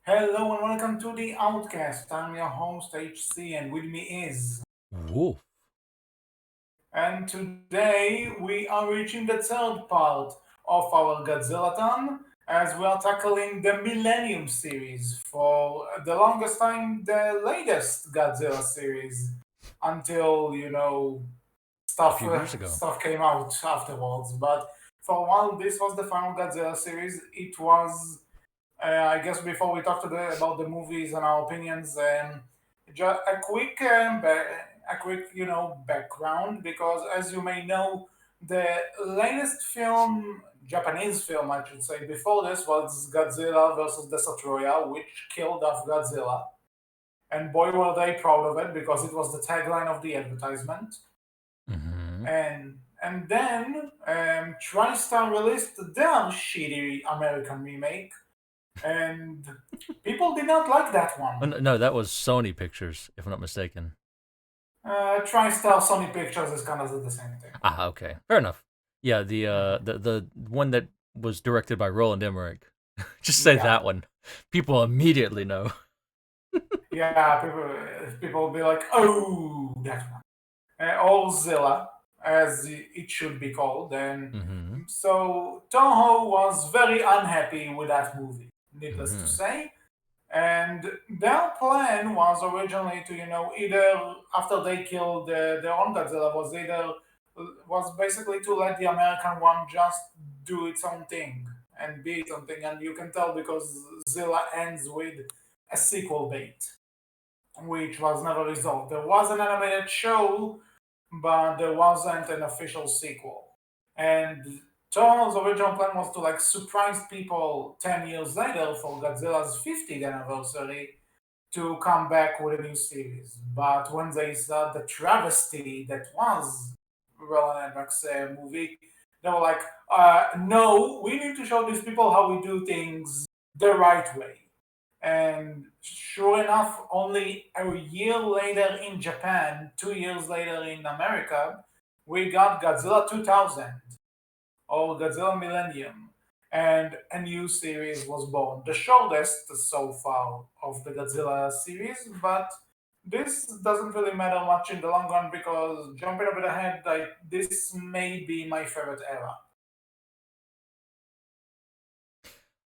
Hello and welcome to the Outcast. I'm your host HC, and with me is. Wolf. And today we are reaching the third part of our Godzilla as we are tackling the Millennium series. For the longest time, the latest Godzilla series, until A stuff few years ago. stuff came out afterwards. But for a while, this was the final Godzilla series. It was I guess before we talk about the movies and our opinions, just a quick, background because as you may know, the latest film, Japanese film, I should say, before this was Godzilla versus Destroyer, which killed off Godzilla, and boy were they proud of it because it was the tagline of the advertisement. Hmm. And then TriStar released their shitty American remake and people did not like that Oh, one. no, that was Sony Pictures, if I'm not mistaken. TriStar Sony Pictures is kind of the same thing. Ah, okay, fair enough. Yeah, the uh, Mhm. the the one that was directed by Roland Emmerich. Just say Yeah, that one. People immediately know. yeah. People will be like, "Oh, that one," or Zilla, as it should be called. And Hmm. so Toho was very unhappy with that movie. Needless to Hmm. say, and their plan was originally to either after they killed their own Godzilla was basically to let the American one just do its own thing and be its own thing, and you can tell because Zilla ends with a sequel bait, which was never resolved. There was an animated show, but there wasn't an official sequel. And Toho's original plan was to surprise people 10 years later for Godzilla's 50th anniversary to come back with a new series. But when they saw the travesty that was Roland Emmerich's movie, they were like, no, we need to show these people how we do things the right way. And sure enough, only a year later in Japan, 2 years later in America, we got Godzilla 2000 or Godzilla Millennium, and a new series was born. The shortest so far of the Godzilla series, but this doesn't really matter much in the long run because jumping a bit ahead, this may be my favorite era.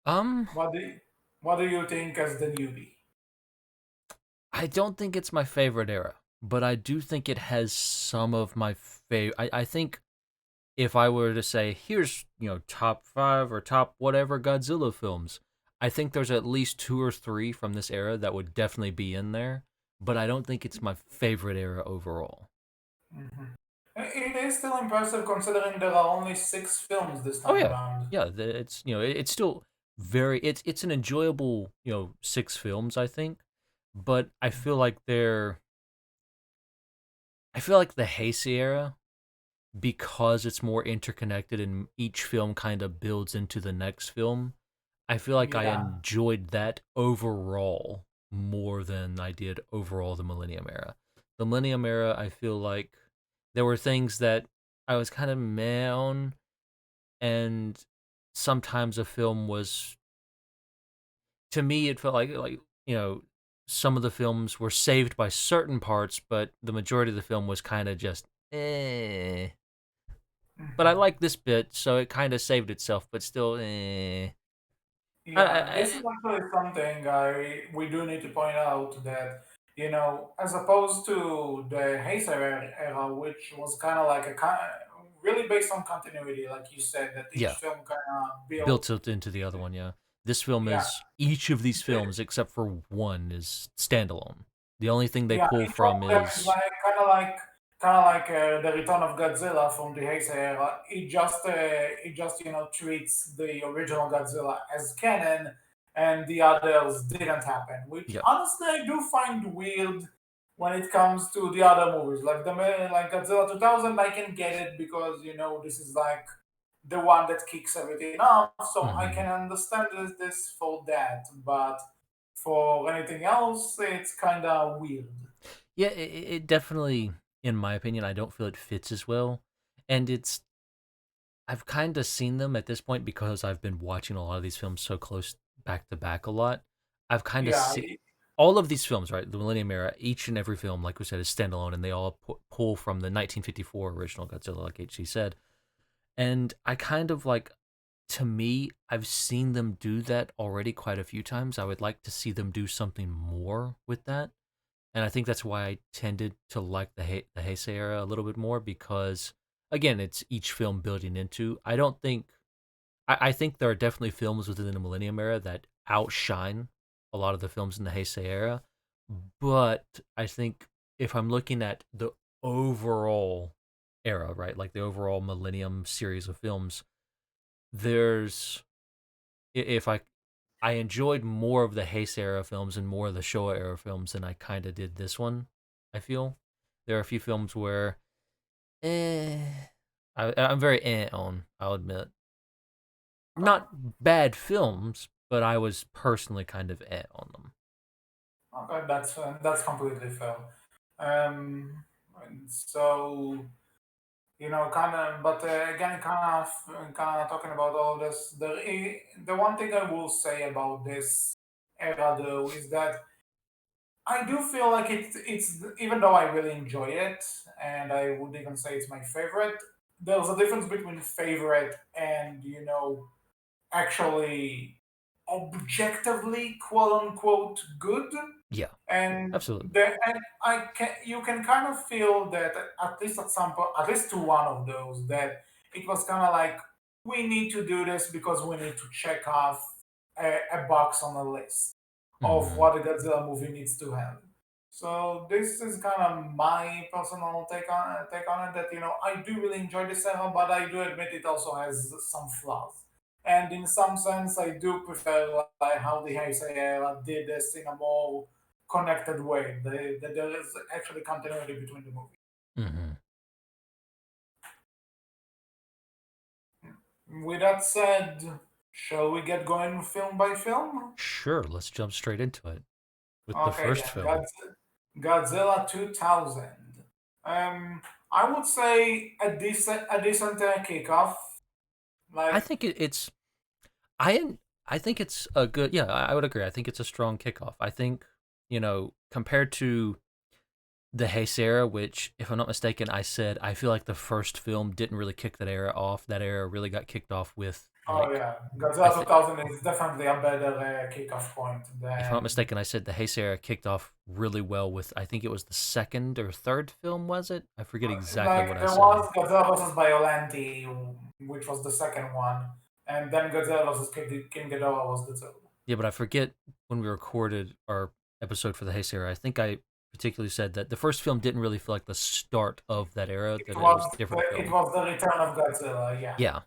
Um, What do you, what do you think as the newbie? I don't think it's my favorite era, but I do think it has some of my favorite. I think if I were to say, here's, top five or top whatever Godzilla films, I think there's at least two or three from this era that would definitely be in there, but I don't think it's my favorite era overall. Mhm. It is still impressive considering there are only six films this Oh time yeah, around. yeah. It's it's still very it's an enjoyable six films I think, but I feel like the Heisei era because it's more interconnected and each film kind of builds into the next film. I feel like I Yeah, enjoyed that overall more than I did overall the Millennium era. The Millennium era, I feel like there were things that I was kind of meh on, and sometimes a film was, to me, it felt like some of the films were saved by certain parts, but the majority of the film was kind of just eh. But I mhm. like this bit, so it kind of saved itself, but still eh. Yeah. This is actually something I we do need to point out that as opposed to the Hazer era, which was kind of like really based on continuity, like you said, that each Yeah, film kind of built. built it into the other one. Yeah, this film Yeah, is each of these films except for one is standalone. The only thing they yeah. pull Each one from of them is is like kind of like the Return of Godzilla from the Heisei era. It just treats the original Godzilla as canon, and the others didn't happen. Which yeah. honestly I do find weird when it comes to the other movies, like Godzilla 2000. I can get it because this is like the one that kicks everything off, so I Hmm. can understand this for that. But for anything else, it's kind of weird. Yeah, it definitely, in my opinion, I don't feel it fits as well, and I've kind of seen them at this point because I've been watching a lot of these films so close back to back a lot. I've kind of Yeah, seen all of these films, right? The Millennium Era, each and every film, like we said, is standalone, and they all pull from the 1954 original Godzilla, like HC said. And I kind of like, to me, I've seen them do that already quite a few times. I would like to see them do something more with that. And I think that's why I tended to like the Heisei era a little bit more because, again, it's each film building into. I don't think I think there are definitely films within the Millennium era that outshine a lot of the films in the Heisei era, but I think if I'm looking at the overall era, right, like the overall Millennium series of films, there's if I enjoyed more of the Heisei era films and more of the Showa era films than I kind of did this one. I feel there are a few films where eh, I'm very on. I'll admit, not bad films, but I was personally kind of on them. okay, that's completely fair. Um, and so kind of, but again, kind of talking about all this. The one thing I will say about this era though is that I do feel like it's even though I really enjoy it, and I would even say it's my favorite. There's a difference between favorite and actually objectively quote unquote good. Yeah, And absolutely. you can kind of feel that at least at some point, at least to one of those, that it was kind of like we need to do this because we need to check off a box on a list of Hmm. what a Godzilla movie needs to have. So this is kind of my personal take on it. That I do really enjoy this era, but I do admit it also has some flaws. And in some sense, I do prefer like how the Heisei era did this in a more connected way. There is actually continuity between the movies. Hmm. With that said, shall we get going film by film? Sure, let's jump straight into it with the Okay, first then film. Godzilla 2000. I would say a decent kickoff. I Like, think it's I I think it's a good yeah, I would agree. I think it's a strong kickoff. I think, compared to the Heisei era, which if I'm not mistaken, I said I feel like the first film didn't really kick that era off. That era really got kicked off with oh like yeah, I Godzilla think 2000 is definitely a better kickoff point if I'm not than mistaken, I said the Heisei era kicked off really well with I think it was the second or third film, was it? I forget exactly like what I there said. was Godzilla versus Biollante, which was the second one, and then Godzilla versus King Ghidorah was the third. Yeah, but I forget when we recorded our episode for the Heisei era. I think I particularly said that the first film didn't really feel like the start of that era; It that it was was a different the, it film. was the return of Godzilla. Yeah, Yeah,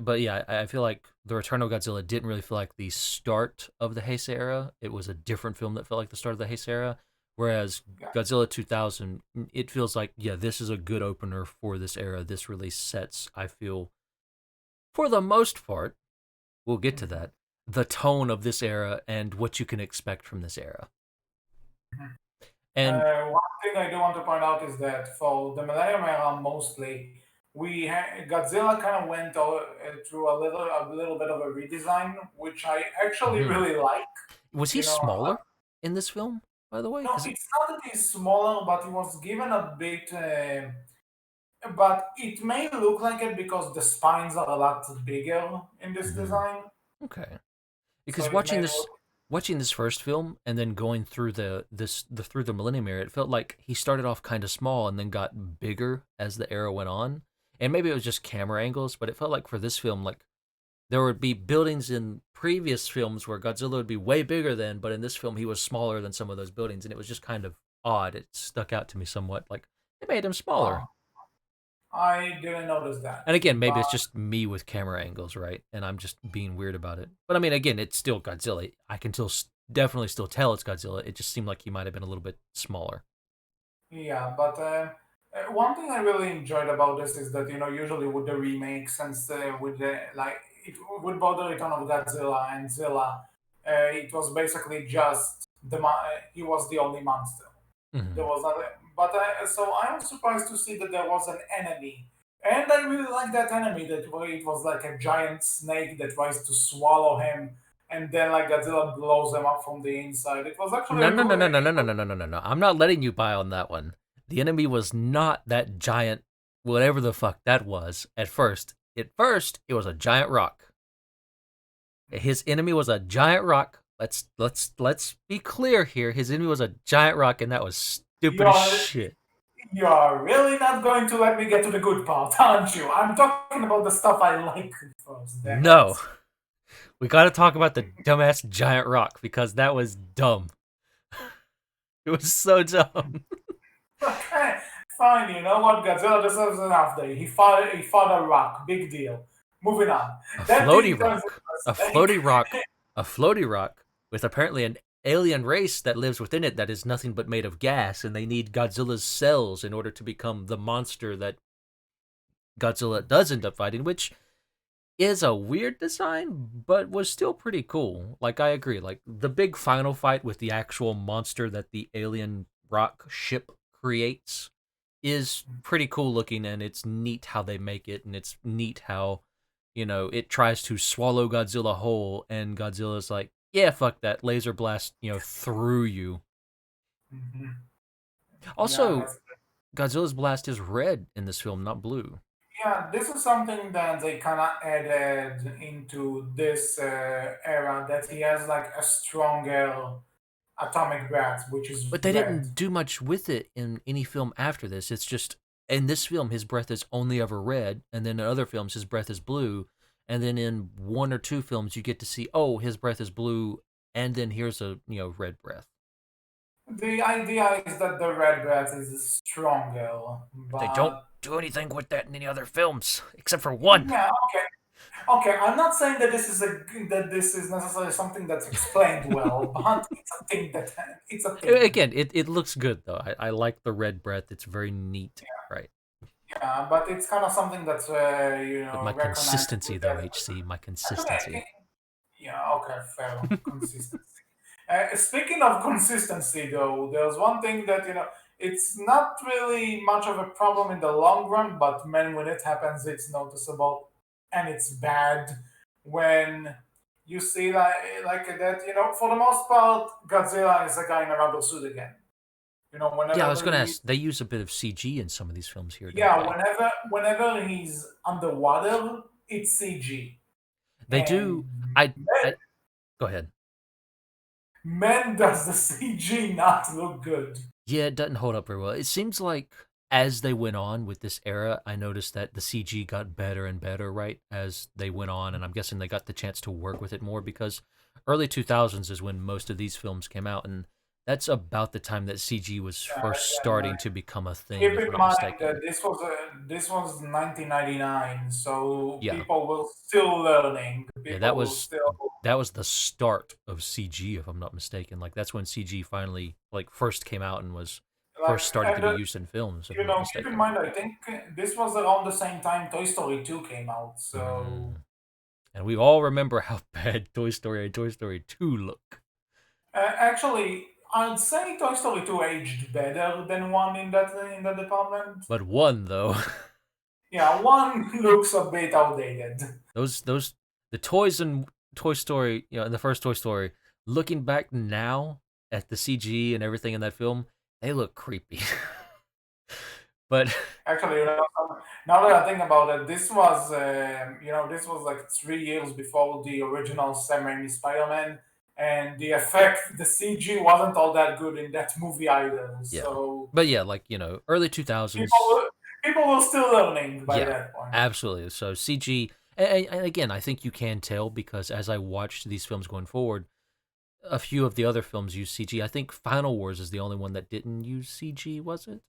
but yeah, I feel like the Return of Godzilla didn't really feel like the start of the Heisei era. It was a different film that felt like the start of the Heisei era. Whereas yeah. Godzilla 2000, it feels like yeah, this is a good opener for this era. This really sets, I feel, for the most part, we'll get to Mhm. that, the tone of this era and what you can expect from this era. And One thing I do want to point out is that for the Millennium era, mostly Godzilla kind of went through a little bit of a redesign, which I actually mhm. really like. Was he You know, smaller in this film, by the way? no, Because it's not that he's smaller, but he was given a bit. But it may look like it because the spines are a lot bigger in this design, okay, so because it may look. watching this first film and then going through the through the Millennium era, it felt like he started off kind of small and then got bigger as the era went on. And maybe it was just camera angles, but it felt like for this film, like there would be buildings in previous films where Godzilla would be way bigger than, but in this film he was smaller than some of those buildings, and it was just kind of odd. It stuck out to me somewhat, like they made him smaller. Oh, I didn't notice that, And again, maybe but it's just me with camera angles, right? And I'm just being weird about it. But I mean, again, it's still Godzilla. I can still definitely still tell it's Godzilla. It just seemed like he might have been a little bit smaller. yeah, but one thing I really enjoyed about this is that usually with the remakes and with the like with both the Return of Godzilla and Zilla, it was basically just he was the only monster. There Hmm. was other, but so I was surprised to see that there was an enemy, and I really like that enemy. It was like a giant snake that tries to swallow him, and then like Godzilla blows them up from the inside. It was actually No, a no, no, cool. no, no, no, no, no, no, no, no, no. I'm not letting you buy on that one. The enemy was not that giant, whatever the fuck that was. At first, it was a giant rock. His enemy was a giant rock. Let's be clear here. His enemy was a giant rock, and that was stupid as You're shit. you're really not going to let me get to the good part, aren't you? I'm talking about the stuff I like first. Damn it. No, we got to talk about the dumbass giant rock because that was dumb. It was so dumb. Okay, fine. You know what? Godzilla deserves an half day. He fought a rock. Big deal. Moving on. A That floaty thing turns rock, a into a snake. floaty rock, a floaty rock with apparently an alien race that lives within it that is nothing but made of gas, and they need Godzilla's cells in order to become the monster that Godzilla does end up fighting, which is a weird design, but was still pretty cool. Like, I agree. Like, the big final fight with the actual monster that the alien rock ship creates is pretty cool looking, and it's neat how they make it, and it's neat how, it tries to swallow Godzilla whole, and Godzilla's like, yeah, fuck that. Laser blast, through you. Mhm. Yeah, Also, that's Godzilla's blast is red in this film, not blue. yeah. This is something that they kind of added into this era that he has like a stronger atomic breath, which is But they red. didn't do much with it in any film after this. It's just in this film his breath is only ever red, and then in other films his breath is blue, and then in one or two films you get to see, oh, his breath is blue, and then here's a red breath. The idea is that the red breath is stronger, But they don't but do anything with that in any other films except for one. yeah, okay. Okay, I'm not saying that this is necessarily something that's explained well, but it's a thing that it's a thing. Again, it looks good though. I like the red breath. It's very neat, right? Yeah, but it's kind of something that's But my recognizable. consistency though, HC, my Actually, consistency. yeah, okay, fair consistency. Speaking of consistency, though, there's one thing that it's not really much of a problem in the long run, but man, when it happens, it's noticeable and it's bad when you see like that. For the most part, Godzilla is a guy in a rubber suit again. Yeah, I was Whenever gonna he ask. They use a bit of CG in some of these films here, don't yeah, they? whenever he's underwater, it's CG, They and do. I go ahead. man, does the CG not look good. Yeah, it doesn't hold up very well. It seems like as they went on with this era, I noticed that the CG got better and better, right, as they went on, and I'm guessing they got the chance to work with it more because early 2000s is when most of these films came out, and that's about the time that CG was first And starting to become a thing, keep if in I'm not mind that mistaken. this was 1999, so Yeah, people were still learning. yeah, People will still that was the start of CG, if I'm not mistaken. Like that's when CG finally like first came out and was like, first starting to and be used in films, if I'm not keep in mistaken. mind. I think this was around the same time Toy Story 2 came out. So Mm. And we all remember how bad Toy Story and Toy Story 2 look. actually, I'd say Toy Story 2 aged better than one in that department. But one though, Yeah, one looks a bit outdated. those the toys in Toy Story, in the first Toy Story, looking back now at the CG and everything in that film, they look creepy. But Actually, now that I think about it, this was like 3 years before the original Sam Raimi Spider-Man, and the CG wasn't all that good in that movie either. yeah. So But yeah, like, early people 2000s. were, people were still learning by Yeah, that point. absolutely. So CG, and again, I think you can tell because as I watched these films going forward, a few of the other films use CG. I think Final Wars is the only one that didn't use CG, was it?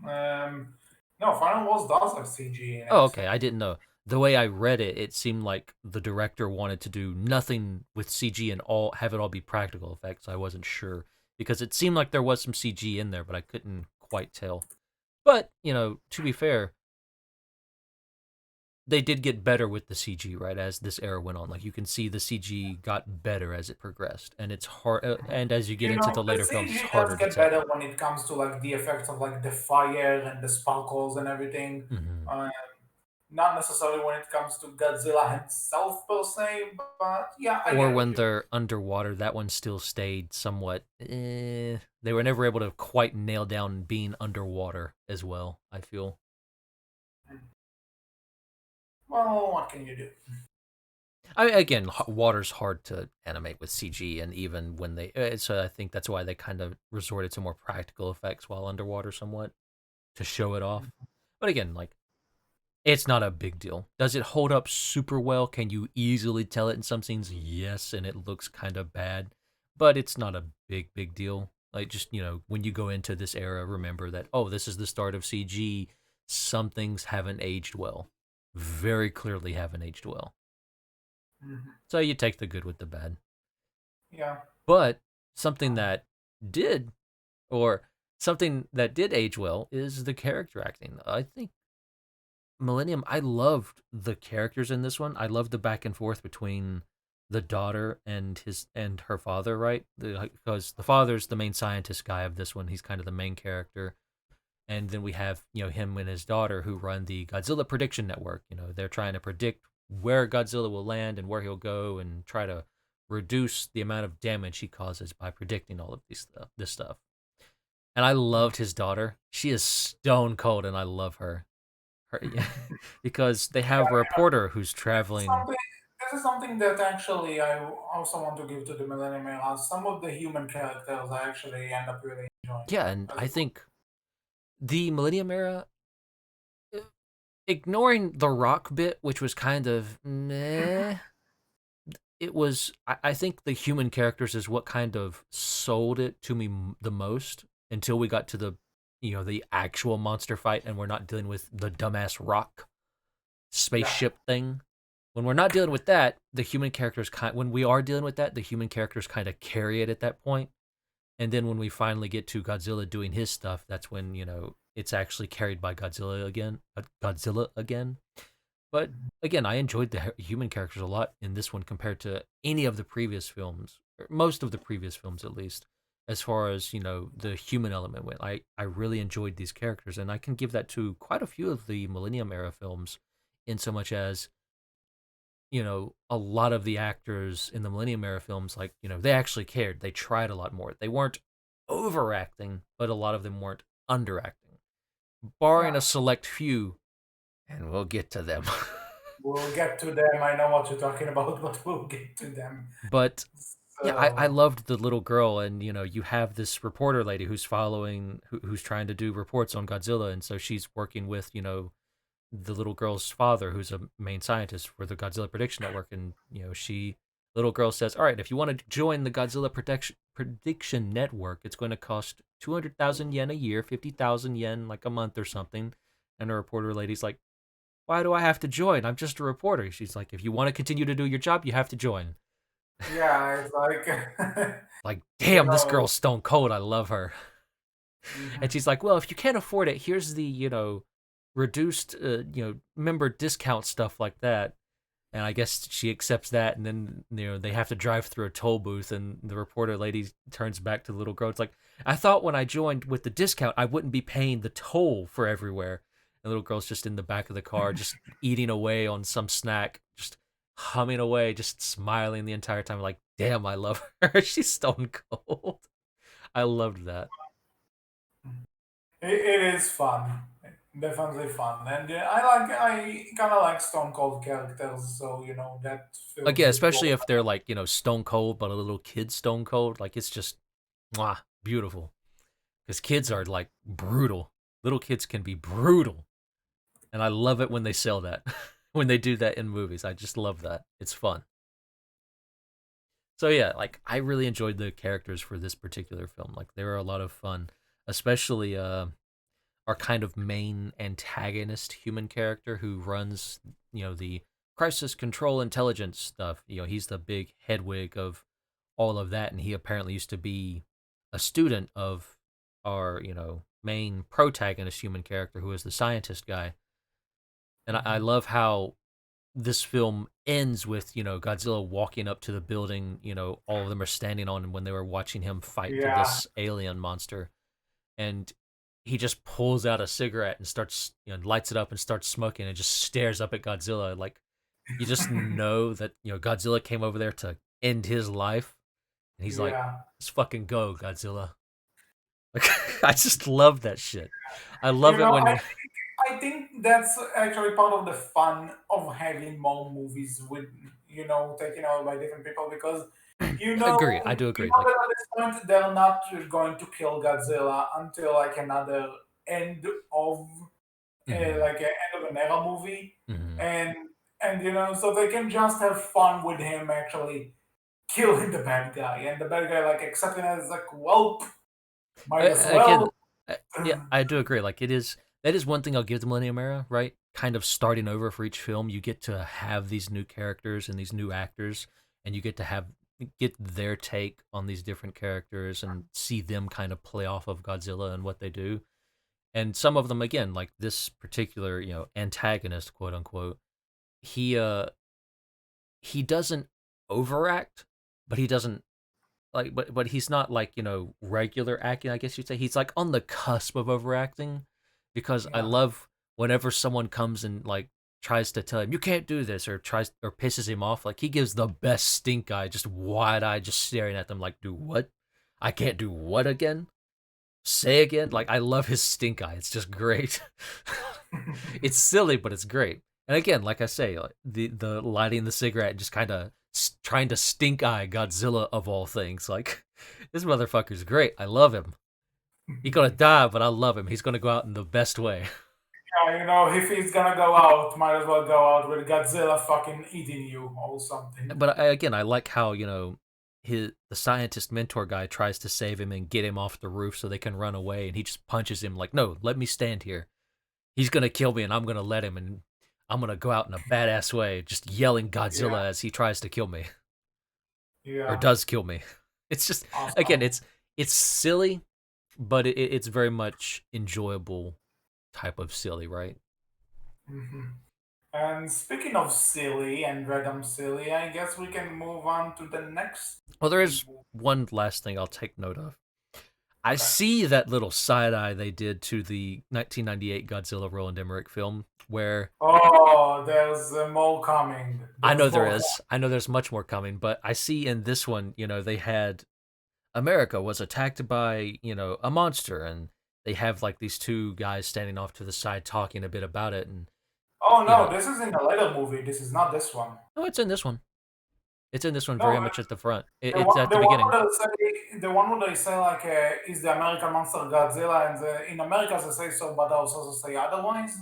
No, Final Wars does have CG in Oh, it. okay. I didn't know. The way I read it, it seemed like the director wanted to do nothing with CG and all have it all be practical effects. I wasn't sure because it seemed like there was some CG in there, but I couldn't quite tell. But, to be fair, they did get better with the CG, right? As this era went on, like you can see the CG got better as it progressed, and it's hard. And as you get into the The later films, it's CG does harder to get tell. better when it comes to like the effects of like the fire and the sparkles and everything. Hmm. Uh, Not necessarily when it comes to Godzilla himself per se, but yeah, I Or get what when you mean. they're underwater, that one still stayed somewhat. They were never able to quite nail down being underwater as well. I feel. Well, what can you do? I mean, again, water's hard to animate with CG, and even when they, so I think that's why they kind of resorted to more practical effects while underwater, somewhat to show it off. But again, like it's not a big deal. Does it hold up super well? Can you easily tell it in some scenes? Yes, and it looks kind of bad, but it's not a big deal. Like just, when you go into this era, remember that this is the start of CG. Some things haven't aged well. Very clearly haven't aged well. Mhm. So you take the good with the bad. Yeah. But something that did or something that did age well is the character acting. I think Millennium, I loved the characters in this one. I loved the back and forth between the daughter and her father, right? Because the father's the main scientist guy of this one. He's kind of the main character. And then we have, him and his daughter who run the Godzilla Prediction Network. They're trying to predict where Godzilla will land and where he'll go and try to reduce the amount of damage he causes by predicting all of this stuff. And I loved his daughter. She is stone cold and I love her. Yeah, because they have a reporter who's traveling. Something. This is something that actually I also want to give to the Millennium Era. Some of the human characters I actually end up really enjoying Yeah, and as I well. think the Millennium Era, uh, ignoring the rock bit, which was kind of meh, it was. I think the human characters is what kind of sold it to me the most until we got to the actual monster fight, and we're not dealing with the dumbass rock Yeah. spaceship thing. When we're not dealing with that, the human characters when we are dealing with that, the human characters kind of carry it at that point. And then when we finally get to Godzilla doing his stuff, that's when, it's actually carried by Godzilla again. Godzilla again. But again, I enjoyed the human characters a lot in this one compared to any of the previous films, or most of the previous films at least. As far as the human element went, I really enjoyed these characters, and I can give that to quite a few of the Millennium era films, in so much as a lot of the actors in the Millennium era films, like, they actually cared. They tried a lot more. They weren't overacting, but a lot of them weren't underacting, barring Yeah. a select few, and we'll get to them. We'll get to them. I know what you're talking about, but we'll get to them. But yeah, I So, loved the little girl, and you have this reporter lady who's who's trying to do reports on Godzilla, and so she's working with the little girl's father, who's a main scientist for the Godzilla Prediction Network, and little girl says, "All right, if you want to join the Godzilla Prediction Network, it's going to cost 200,000 yen a year, 50,000 yen like a month or something." And the reporter lady's like, "Why do I have to join? I'm just a reporter." She's like, "If you want to continue to do your job, you have to join." yeah, it's like, Like, you damn, this know, girl's stone cold. I love her. And mhm. she's like, "Well, if you can't afford it, here's the reduced member discount stuff like that." And I guess she accepts that, and then they have to drive through a toll booth, and the reporter lady turns back to the little girl. It's like, "I thought when I joined with the discount, I wouldn't be paying the toll for everywhere." And the little girl's just in the back of the car, just eating away on some snack, just humming away, just smiling the entire time. Like, damn, I love her. She's stone cold. I loved that. It is fun. Definitely fun. And I kind of like Stone Cold characters, so, that Like, fills yeah, it especially well. if they're like stone cold, but a little kid stone cold. Like, it's just mwah, beautiful. Because kids are like brutal. Little kids can be brutal, and I love it when they sell that, when they do that in movies. I just love that. It's fun. So yeah, like I really enjoyed the characters for this particular film. Like they were a lot of fun, especially our kind of main antagonist human character who runs the crisis control intelligence stuff. He's the big headwig of all of that, and he apparently used to be a student of our main protagonist human character, who is the scientist guy. And I Mhm. love how this film ends with Godzilla walking up to the building all of them are standing on when they were watching him fight Yeah, this alien monster. And he just pulls out a cigarette and starts, lights it up and starts smoking and just stares up at Godzilla. Like, you just know that, Godzilla came over there to end his life. And he's like, Yeah. let's fucking go, Godzilla. Like, I just love that shit. I You love it know, when, I think that's actually part of the fun of having more movies with, taken over by different people because, agree. I do you agree. know Like, that at this point they're not going to kill Godzilla until like another end of mhm, like an end of an era movie, mhm. and so they can just have fun with him actually killing the bad guy, and the bad guy like accepting it as like, well, might as Again, well. yeah, I do agree. Like, that is one thing I'll give the Millennium Era, right? Kind of starting over for each film, you get to have these new characters and these new actors, and you get their take on these different characters and see them kind of play off of Godzilla and what they do. And some of them, again, like this particular, antagonist, quote unquote, he uh he doesn't overact, but he doesn't like but he's not like, regular acting, I guess you'd say. He's like on the cusp of overacting, because I Yeah. love whenever someone comes and like tries to tell him you can't do this, or tries or pisses him off, like he gives the best stink eye, just wide eyed, just staring at them like, do what? I can't do what again? Say again? Like, I love his stink eye. It's just great. It's silly, but it's great. And again, like I say, like, the lighting the cigarette, just kind of trying to stink eye Godzilla of all things. Like, this motherfucker's great. I love him. He's gonna die, but I love him. He's gonna go out in the best way. Yeah, if he's gonna go out, might as well go out with Godzilla fucking eating you or something. But again, I like how, the scientist mentor guy tries to save him and get him off the roof so they can run away, and he just punches him like, no, let me stand here. He's gonna kill me, and I'm gonna let him, and I'm gonna go out in a badass way, just yelling Yeah, Godzilla as he tries to kill me, or yeah, does kill me. It's just, again, awesome. it's silly, but it's very much enjoyable type of silly, right? hmm And speaking of silly and random silly, I guess we can move on to the next Well, there is movie. one last thing I'll take note of. I Okay. see that little side eye they did to the 1998 Godzilla Roland Emmerich film, where Oh, there's more coming. I There's know there more is, I know there's much more coming, but I see in this one, they had America was attacked by, a monster, and they have like these two guys standing off to the side talking a bit about it, and Oh you no, know, this is in a later movie. This is not this one. oh, it's in this one. It's in this one No, very much at the front. the It's one, at the beginning. the one where they say like, is the American monster Godzilla, and in America they say so, but they also say otherwise.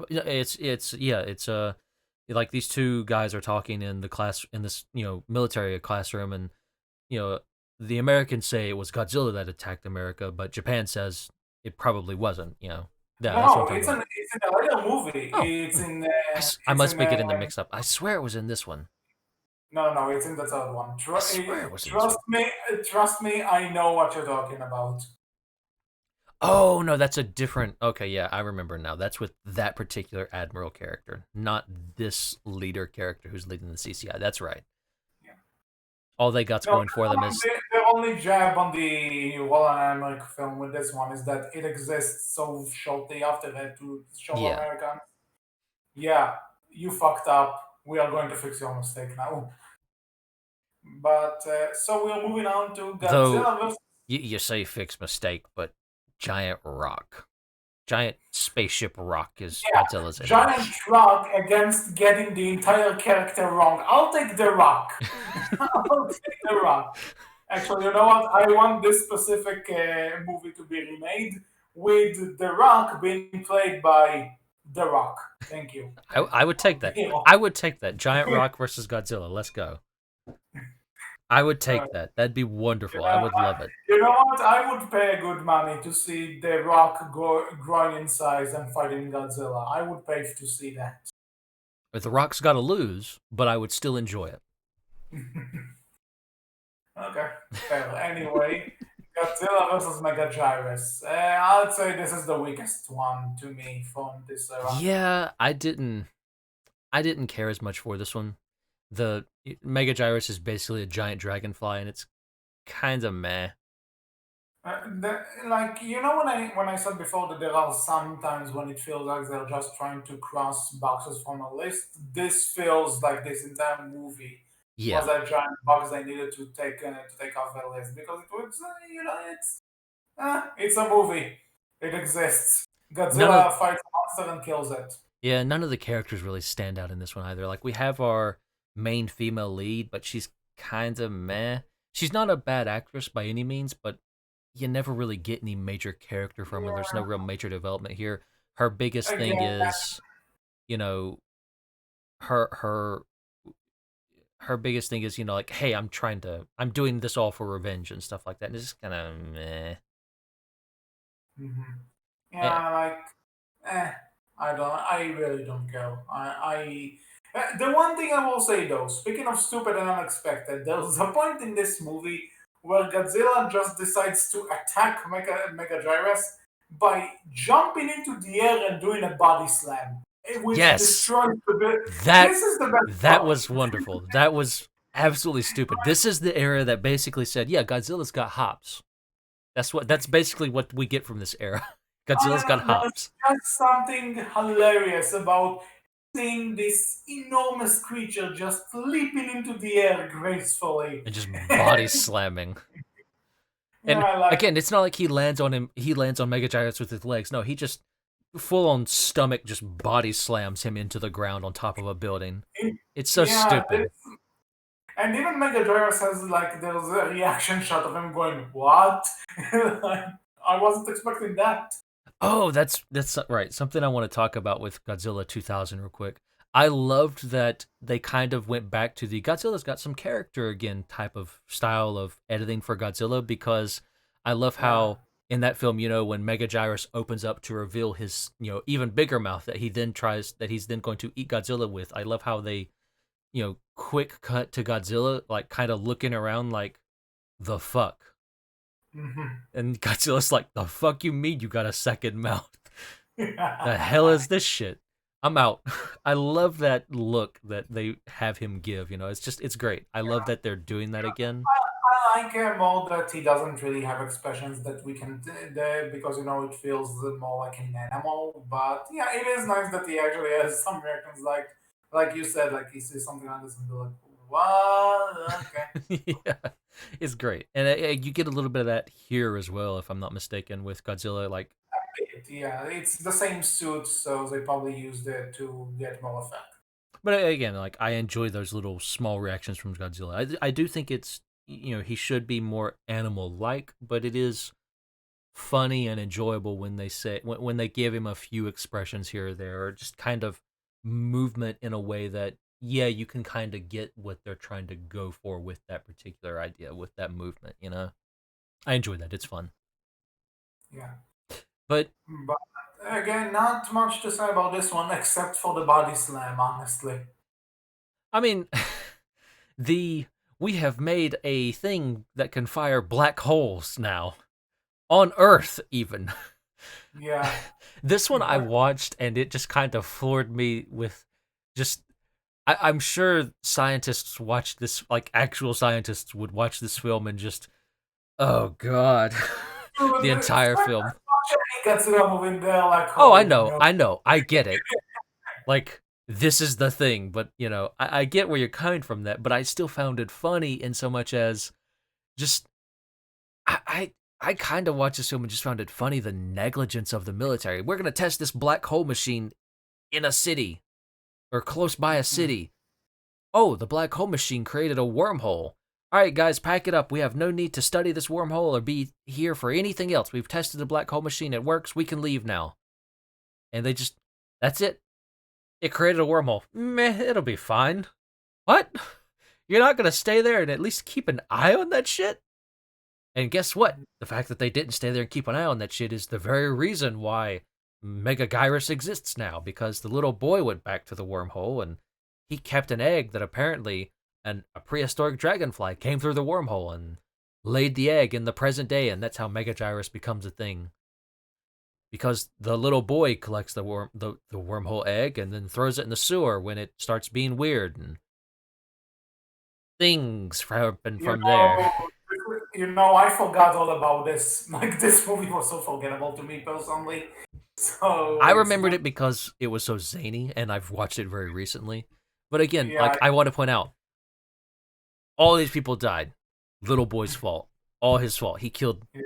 It's yeah, it's like these two guys are talking in the class in this, military classroom, and you know the Americans say it was Godzilla that attacked America, but Japan says it probably wasn't. Yeah, No, that's what I'm no, talking about. it's in a later movie. Oh, I It's must in be getting them mixed up. I swear it was in this one. no, no, it's in the third one. I swear it was in this one. Trust me, I know what you're talking about. Oh no, that's a different. Okay, yeah, I remember now. That's with that particular admiral character, not this leader character who's leading the CCI. That's right. Yeah. All they got's No, going for them is the only jab on the Roland Emmerich film with this one is that it exists so shortly after that to show yeah. Americans, yeah, you fucked up. We are going to fix your mistake now. But so we're moving on to Though Godzilla versus. you say fix mistake, but giant rock, giant spaceship rock is Yeah, Godzilla's enemy. giant truck against getting the entire character wrong. I'll take the rock. I'll take the rock. Actually, you know what? I want this specific movie to be remade with The Rock being played by The Rock. Thank you. I would take that. You know, I would take that. Giant rock versus Godzilla. Let's go. I would uh, take that. That'd be wonderful. I yeah, would love it. you know what? I would pay good money to see The Rock growing in size and fighting Godzilla. I would pay to see that. But the Rock's got to lose, but I would still enjoy it. Okay, fair. Anyway, Godzilla versus Megagyros. I'd say this is the weakest one to me from this era. Yeah, I didn't care as much for this one. The Mega Gyrus is basically a giant dragonfly, and it's kind of meh. Like when I said before that there are some times when it feels like they're just trying to cross boxes from a list. This feels like this entire movie was Yeah. a giant box they needed to take off the list because it was it's a movie. It exists. None of Godzilla fights a monster and kills it. Yeah, none of the characters really stand out in this one either. Like we have our main female lead, but she's kind of meh. She's not a bad actress by any means, but you never really get any major character from her. There's no real major development here. Her biggest thing Again, is, you know, her her biggest thing is, like, hey, I'm doing this all for revenge and stuff like that. And it's just kind of meh. mhm. Eh, Yeah, like Eh, I really don't care. The one thing I will say though, speaking of stupid and unexpected, there's a point in this movie where Godzilla just decides to attack Mega Gyrus by jumping into the air and doing a body slam, which yes, destroys the bit. that This is the best that part. was wonderful. That was absolutely stupid. This is the era that basically said, yeah, Godzilla's got hops. That's basically what we get from this era. Godzilla's got There's hops just something hilarious about seeing this enormous creature just leaping into the air gracefully. and just body slamming. And Yeah, like again, it's not like he lands on Mega Gyros with his legs. No, he just full on stomach just body slams him into the ground on top of a building. It's so yeah, stupid. and even Megadriver says like there's a reaction shot of him going, "What?" Like, I wasn't expecting that. Oh, that's right. Something I want to talk about with Godzilla 2000 real quick. I loved that they kind of went back to the Godzilla's got some character again type of style of editing for Godzilla because I love Yeah. how in that film, when Mega Gyrus opens up to reveal his, even bigger mouth that he's then going to eat Godzilla with. I love how they, quick cut to Godzilla like kind of looking around like the fuck. Hmm. And Godzilla's like, the fuck you mean you got a second mouth? The hell I is this shit? I'm out. I love that look that they have him give. It's great. I love that they're doing that again. like more that he doesn't really have expressions that we can because it feels more like an animal. But yeah, it is nice that he actually has some reactions like you said, like he sees something like this and be like, "What? Okay." Yeah, it's great, and you get a little bit of that here as well, if I'm not mistaken, with Godzilla. Like, Yeah, it's the same suit, so they probably used it to get more effect. but again, like I enjoy those little small reactions from Godzilla. I do think it's he should be more animal like, but it is funny and enjoyable when when they give him a few expressions here or there, or just kind of movement in a way that yeah, you can kind of get what they're trying to go for with that particular idea with that movement. I enjoy that. It's fun. Yeah. But But again, not much to say about this one except for the body slam, honestly. I mean, the we have made a thing that can fire black holes now on Earth even. Yeah. This one I watched and it just kind of floored me with just I'm sure scientists watch this, like actual scientists would watch this film and just, oh god, Dude, the entire film. he gets it up in there like, Oh, oh no. I get it. Like this is the thing, but I get where you're coming from that, but I still found it funny in so much as just I kind of watched this film and just found it funny the negligence of the military. We're gonna test this black hole machine in a city or close by a city. Oh, the black hole machine created a wormhole. All right, guys, pack it up. We have no need to study this wormhole or be here for anything else. We've tested the black hole machine. It works. We can leave now. And that's it. It created a wormhole. Meh, it'll be fine. What? You're not going to stay there and at least keep an eye on that shit? And guess what? The fact that they didn't stay there and keep an eye on that shit is the very reason why Mega Gyrus exists now, because the little boy went back to the wormhole and he kept an egg that apparently a prehistoric dragonfly came through the wormhole and laid the egg in the present day, and that's how Mega Gyrus becomes a thing. Because the little boy collects the wormhole egg and then throws it in the sewer when it starts being weird, and things happen You from know, there. I forgot all about this. Like this movie was so forgettable to me personally. I So it's remembered not. it because it was so zany, and I've watched it very recently. But again, Yeah, like I want to point out, all these people died. Little boy's fault. All his fault. He killed yeah.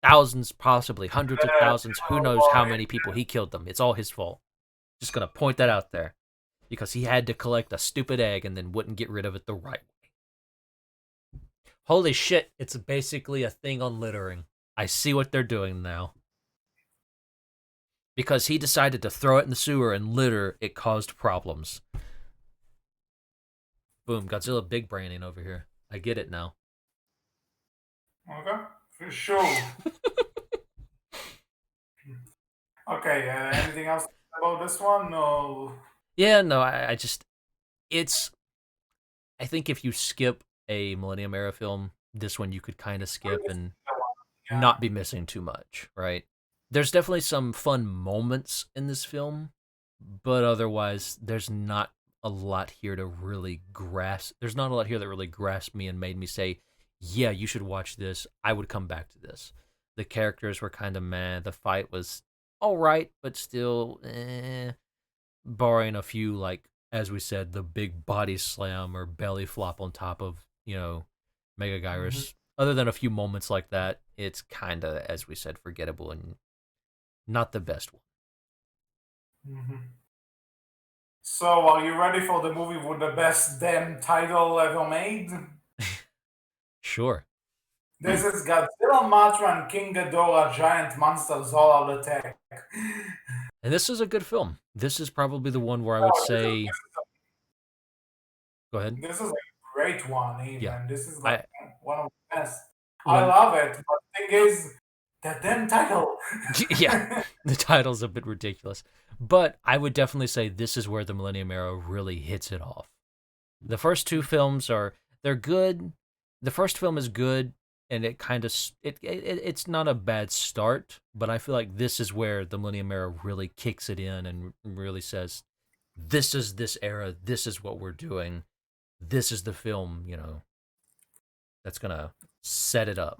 thousands, possibly hundreds of thousands. Who knows how War, many people he killed them? It's all his fault. Just gonna point that out there because he had to collect a stupid egg and then wouldn't get rid of it the right way. Holy shit! It's basically a thing on littering. I see what they're doing now. Because he decided to throw it in the sewer and litter, it caused problems. Boom, Godzilla big braining over here. I get it now. okay, for sure. Okay, anything else about this one? No. Yeah, no, I just it's I think if you skip a Millennium Era film, this one you could kind of skip and Yeah. not be missing too much, right? There's definitely some fun moments in this film, but otherwise there's not a lot here to really grasp. There's not a lot here that really grasped me and made me say, "Yeah, you should watch this. I would come back to this." The characters were kind of meh. The fight was all right, but still barring a few, like as we said, the big body slam or belly flop on top of Mega Hmm. Gyrus. Other than a few moments like that, it's kind of, as we said, forgettable and not the best one. Hmm. So, are you ready for the movie with the best damn title ever made? Sure. This is Godzilla, Mothra, and King Ghidorah, giant monsters all out attack. And this is a good film. This is probably the one where I would Oh, say, go ahead. this is a great one. Yeah, Even this is like I one of the best. I when love it. But the thing is, the damn title. yeah, the title's a bit ridiculous, but I would definitely say this is where the Millennium Era really hits it off. The first two films they're good. The first film is good, and it kind of it's not a bad start, but I feel like this is where the Millennium Era really kicks it in and really says, "This is this era. This is what we're doing. This is the film." That's gonna set it up.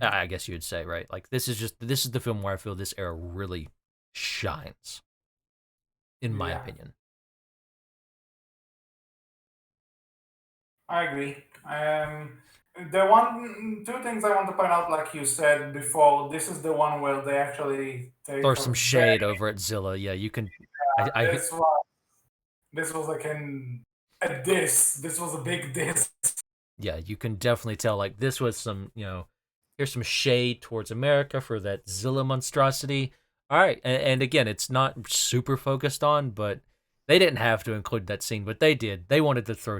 I guess you'd say, right? Like this is the film where I feel this era really shines, in my Yeah, opinion. I agree. Two things I want to point out, like you said before, this is the one where they actually Throw take a some very, shade over at Zilla. Yeah, you can. I this one, this was like a diss. This was a big diss. yeah, you can definitely tell. Like this was some, here's some shade towards America for that Zilla monstrosity. All right, and again, it's not super focused on, but they didn't have to include that scene, but they did. They wanted to throw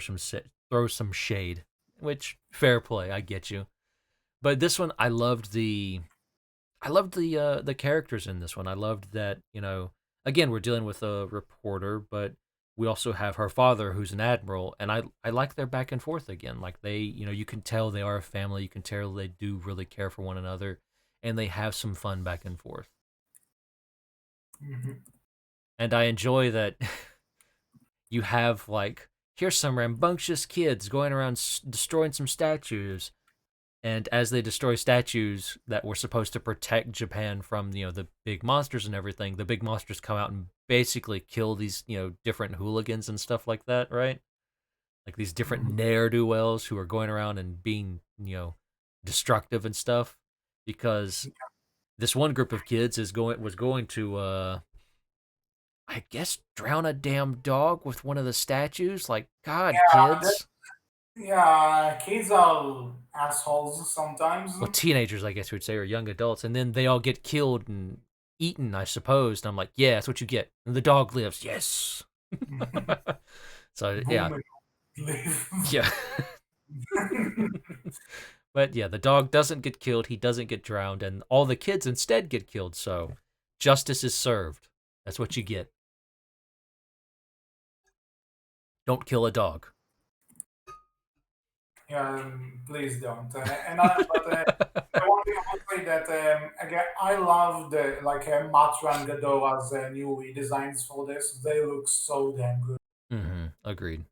some shade, which fair play. I get you. But this one, I loved the characters in this one. I loved that, again, we're dealing with a reporter, but we also have her father who's an admiral, and I like their back and forth again. Like they, you can tell they are a family, you can tell they do really care for one another, and they have some fun back and forth. Mhm. And I enjoy that you have like here's some rambunctious kids going around destroying some statues, and as they destroy statues that were supposed to protect Japan from the big monsters and everything, the big monsters come out and basically kill these different hooligans and stuff like that, right? Like these different Mhm. ne'er do wells who are going around and being destructive and stuff, because this one group of kids was going to I guess drown a damn dog with one of the statues. Like God, Yeah, kids. yeah, kids are assholes sometimes. Well, teenagers, I guess you would say, or young adults, and then they all get killed and eaten, I suppose. And I'm like, yeah, that's what you get. And the dog lives. Yes. So yeah, Boom and leave. yeah. But yeah, the dog doesn't get killed. He doesn't get drowned, and all the kids instead get killed. So justice is served. That's what you get. Don't kill a dog. Yeah, please don't. But the one thing I would say that again, I love the like Matra and Ghidorah's new redesigns for this. They look so damn good. Agreed.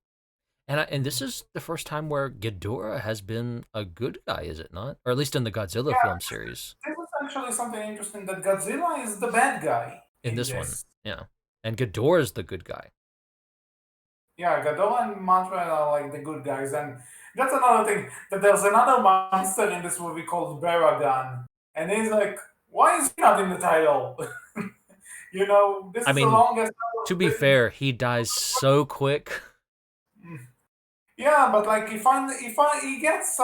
And this is the first time where Ghidorah has been a good guy, is it not? Or at least in the Godzilla Yeah, film series. this is actually something interesting that Godzilla is the bad guy In in this one, this. yeah. And Ghidorah is the good guy. Yeah, Godzilla and Mothra are like the good guys, and that's another thing. That there's another monster in this movie called Baragon, and he's like, why is he not in the title? This I is the mean, longest. to be fair, he dies so quick, Yeah, but like he gets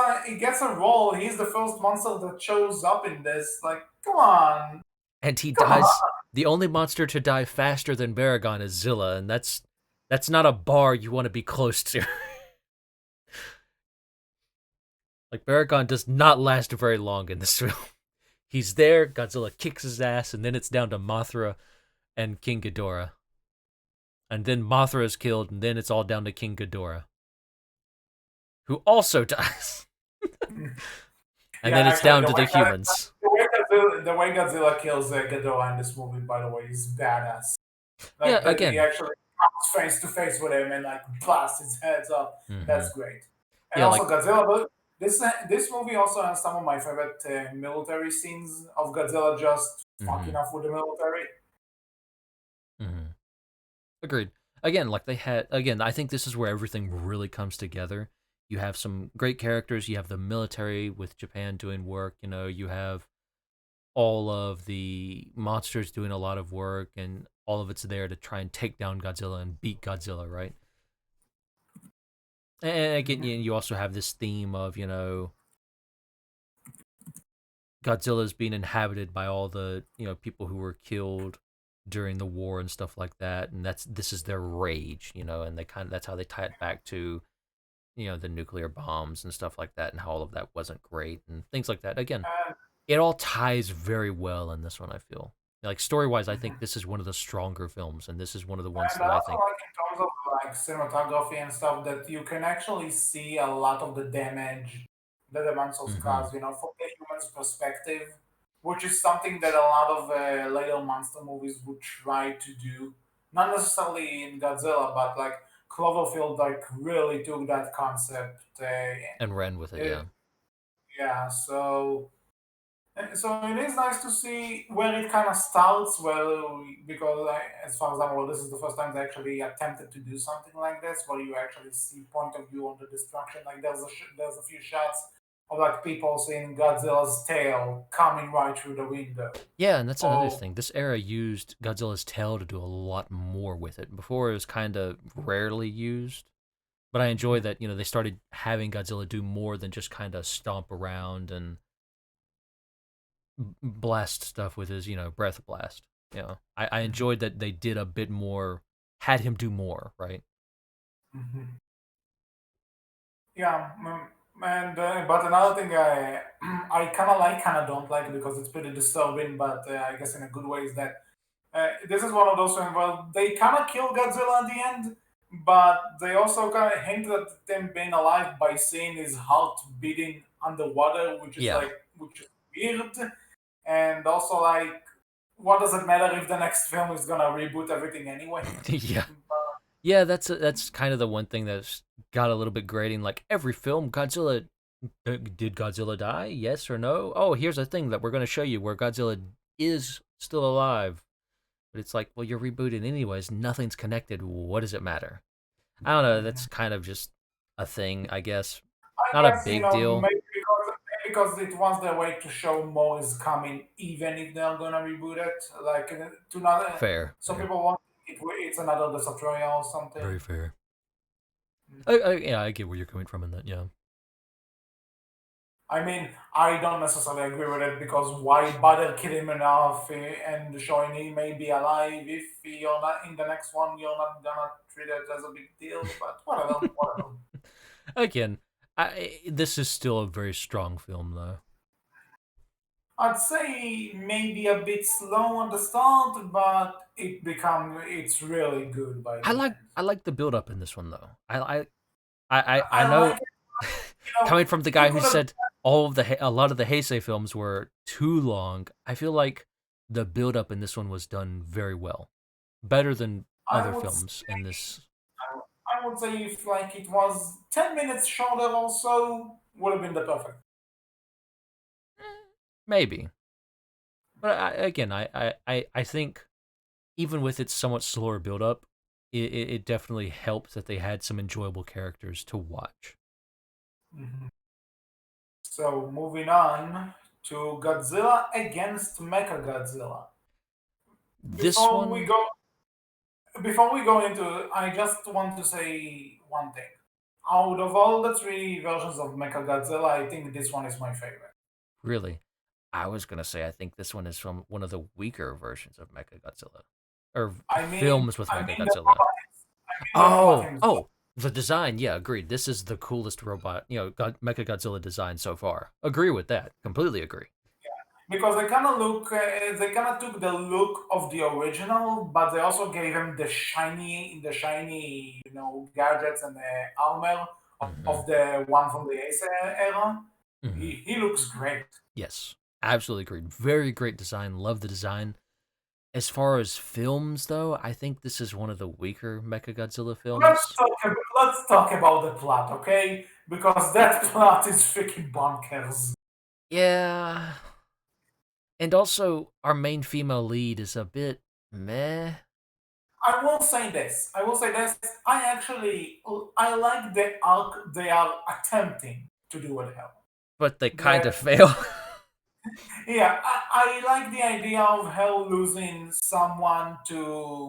a role. He's the first monster that shows up in this. Like, come on, and he come on. dies. The only monster to die faster than Baragon is Zilla, and that's not a bar you want to be close to. Like Baragon does not last very long in this film. He's there, Godzilla kicks his ass, and then it's down to Mothra and King Ghidorah. And then Mothra is killed, and then it's all down to King Ghidorah, who also dies. And Yeah, then it's actually, down to the humans. the way Godzilla kills Ghidorah in this movie, by the way, is badass. Yeah, Like that he again. actually comes face to face with him and like blasts his heads up. Hmm. That's great. And Yeah, also like. Godzilla, but this movie also has some of my favorite military scenes of Godzilla just fucking Hmm. off with the military. Hmm. Agreed. Again, like they had. Again, I think this is where everything really comes together. You have some great characters. You have the military with Japan doing work. You have all of the monsters doing a lot of work, and all of it's there to try and take down Godzilla and beat Godzilla, right? And again, Mhm. you also have this theme of Godzilla's being inhabited by all the people who were killed during the war and stuff like that, and this is their rage, and they kind of that's how they tie it back to the nuclear bombs and stuff like that, and how all of that wasn't great and things like that. Again, And, it all ties very well in this one. I feel like story wise, I think mhm. this is one of the stronger films, and this is one of the ones And I that I also think. like in terms of like cinematography and stuff that you can actually see a lot of the damage that the monsters Hmm. cause, from the human's perspective, which is something that a lot of later monster movies would try to do. Not necessarily in Godzilla, but like Cloverfield, like really took that concept. And ran with it, yeah. Yeah, so it is nice to see where it kind of starts. Well, because as far as I'm aware, this is the first time they actually attempted to do something like this, where you actually see point of view on the destruction. Like there's a few shots of like people seeing Godzilla's tail coming right through the window. Yeah, and that's another Oh, thing. This era used Godzilla's tail to do a lot more with it. Before it was kind of rarely used, but I enjoy mhm. that they started having Godzilla do more than just kind of stomp around and blast stuff with his breath blast. I enjoyed that they did a bit more, had him do more, right? Mhm. Yeah, and but another thing I I kind of like, kind of don't like because it's pretty disturbing, but I guess in a good way is that this is one of those things where they kind of kill Godzilla at the end, but they also kind of hint at him being alive by seeing his heart beating underwater, Yeah. which is weird, and also like, what does it matter if the next film is gonna reboot everything anyway? Yeah. Yeah, that's kind of the one thing that's got a little bit grating. Like every film, Godzilla did Godzilla die? Yes or no? Oh, here's a thing that we're going to show you where Godzilla is still alive. But it's like, well, you're rebooted anyways. Nothing's connected. What does it matter? I don't know. That's kind of just a thing, I guess. I Not a guess big deal. maybe because it was their way to show more is coming, even if they're gonna reboot it, like to not. Fair, So fair, people want it's another Destroyer or something. very fair. Mm. Yeah, I get where you're coming from in that. Yeah, I mean, I don't necessarily agree with it because why bother kill him enough and showing he may be alive if you're not in the next one, you're not gonna treat it as a big deal. But whatever, whatever. again, this is still a very strong film, though. I'd say maybe a bit slow on the start, but it's really good by I the like end. I like the build up in this one though. I I like know it. coming from the You guy who could have. said a lot of the Heisei films were too long. I feel like the build up in this one was done very well, better than I other would films say in this. I would say if like it was 10 minutes shorter, also would have been the perfect. Maybe, but again, I think even with its somewhat slower build up, it definitely helped that they had some enjoyable characters to watch. Mhm. So moving on to Godzilla against Mechagodzilla. This Before we one, go, before we go into it, I just want to say one thing. Out of all the three versions of Mechagodzilla, I think this one is my favorite. really, I was gonna say I think this one is from one of the weaker versions of Mechagodzilla, or I mean, films with I mean the Mechagodzilla. robot. I mean the robot Oh, himself. oh, the design, yeah, agreed. This is the coolest robot, Mechagodzilla design so far. Agree with that. Completely agree. Because they kind of took the look of the original, but they also gave him the shiny, gadgets and the armor Hmm. of the one from the Ace era. Hmm. He looks great. Yes, absolutely agreed. Very great design. Love the design. As far as films, though, I think this is one of the weaker Mechagodzilla films. Let's talk about the plot, okay? Because that plot is freaking bonkers. Yeah, and also our main female lead is a bit meh, I will say this. I like the arc they are attempting to do with her. but they kind of The fail. Yeah, I like the idea of her losing someone to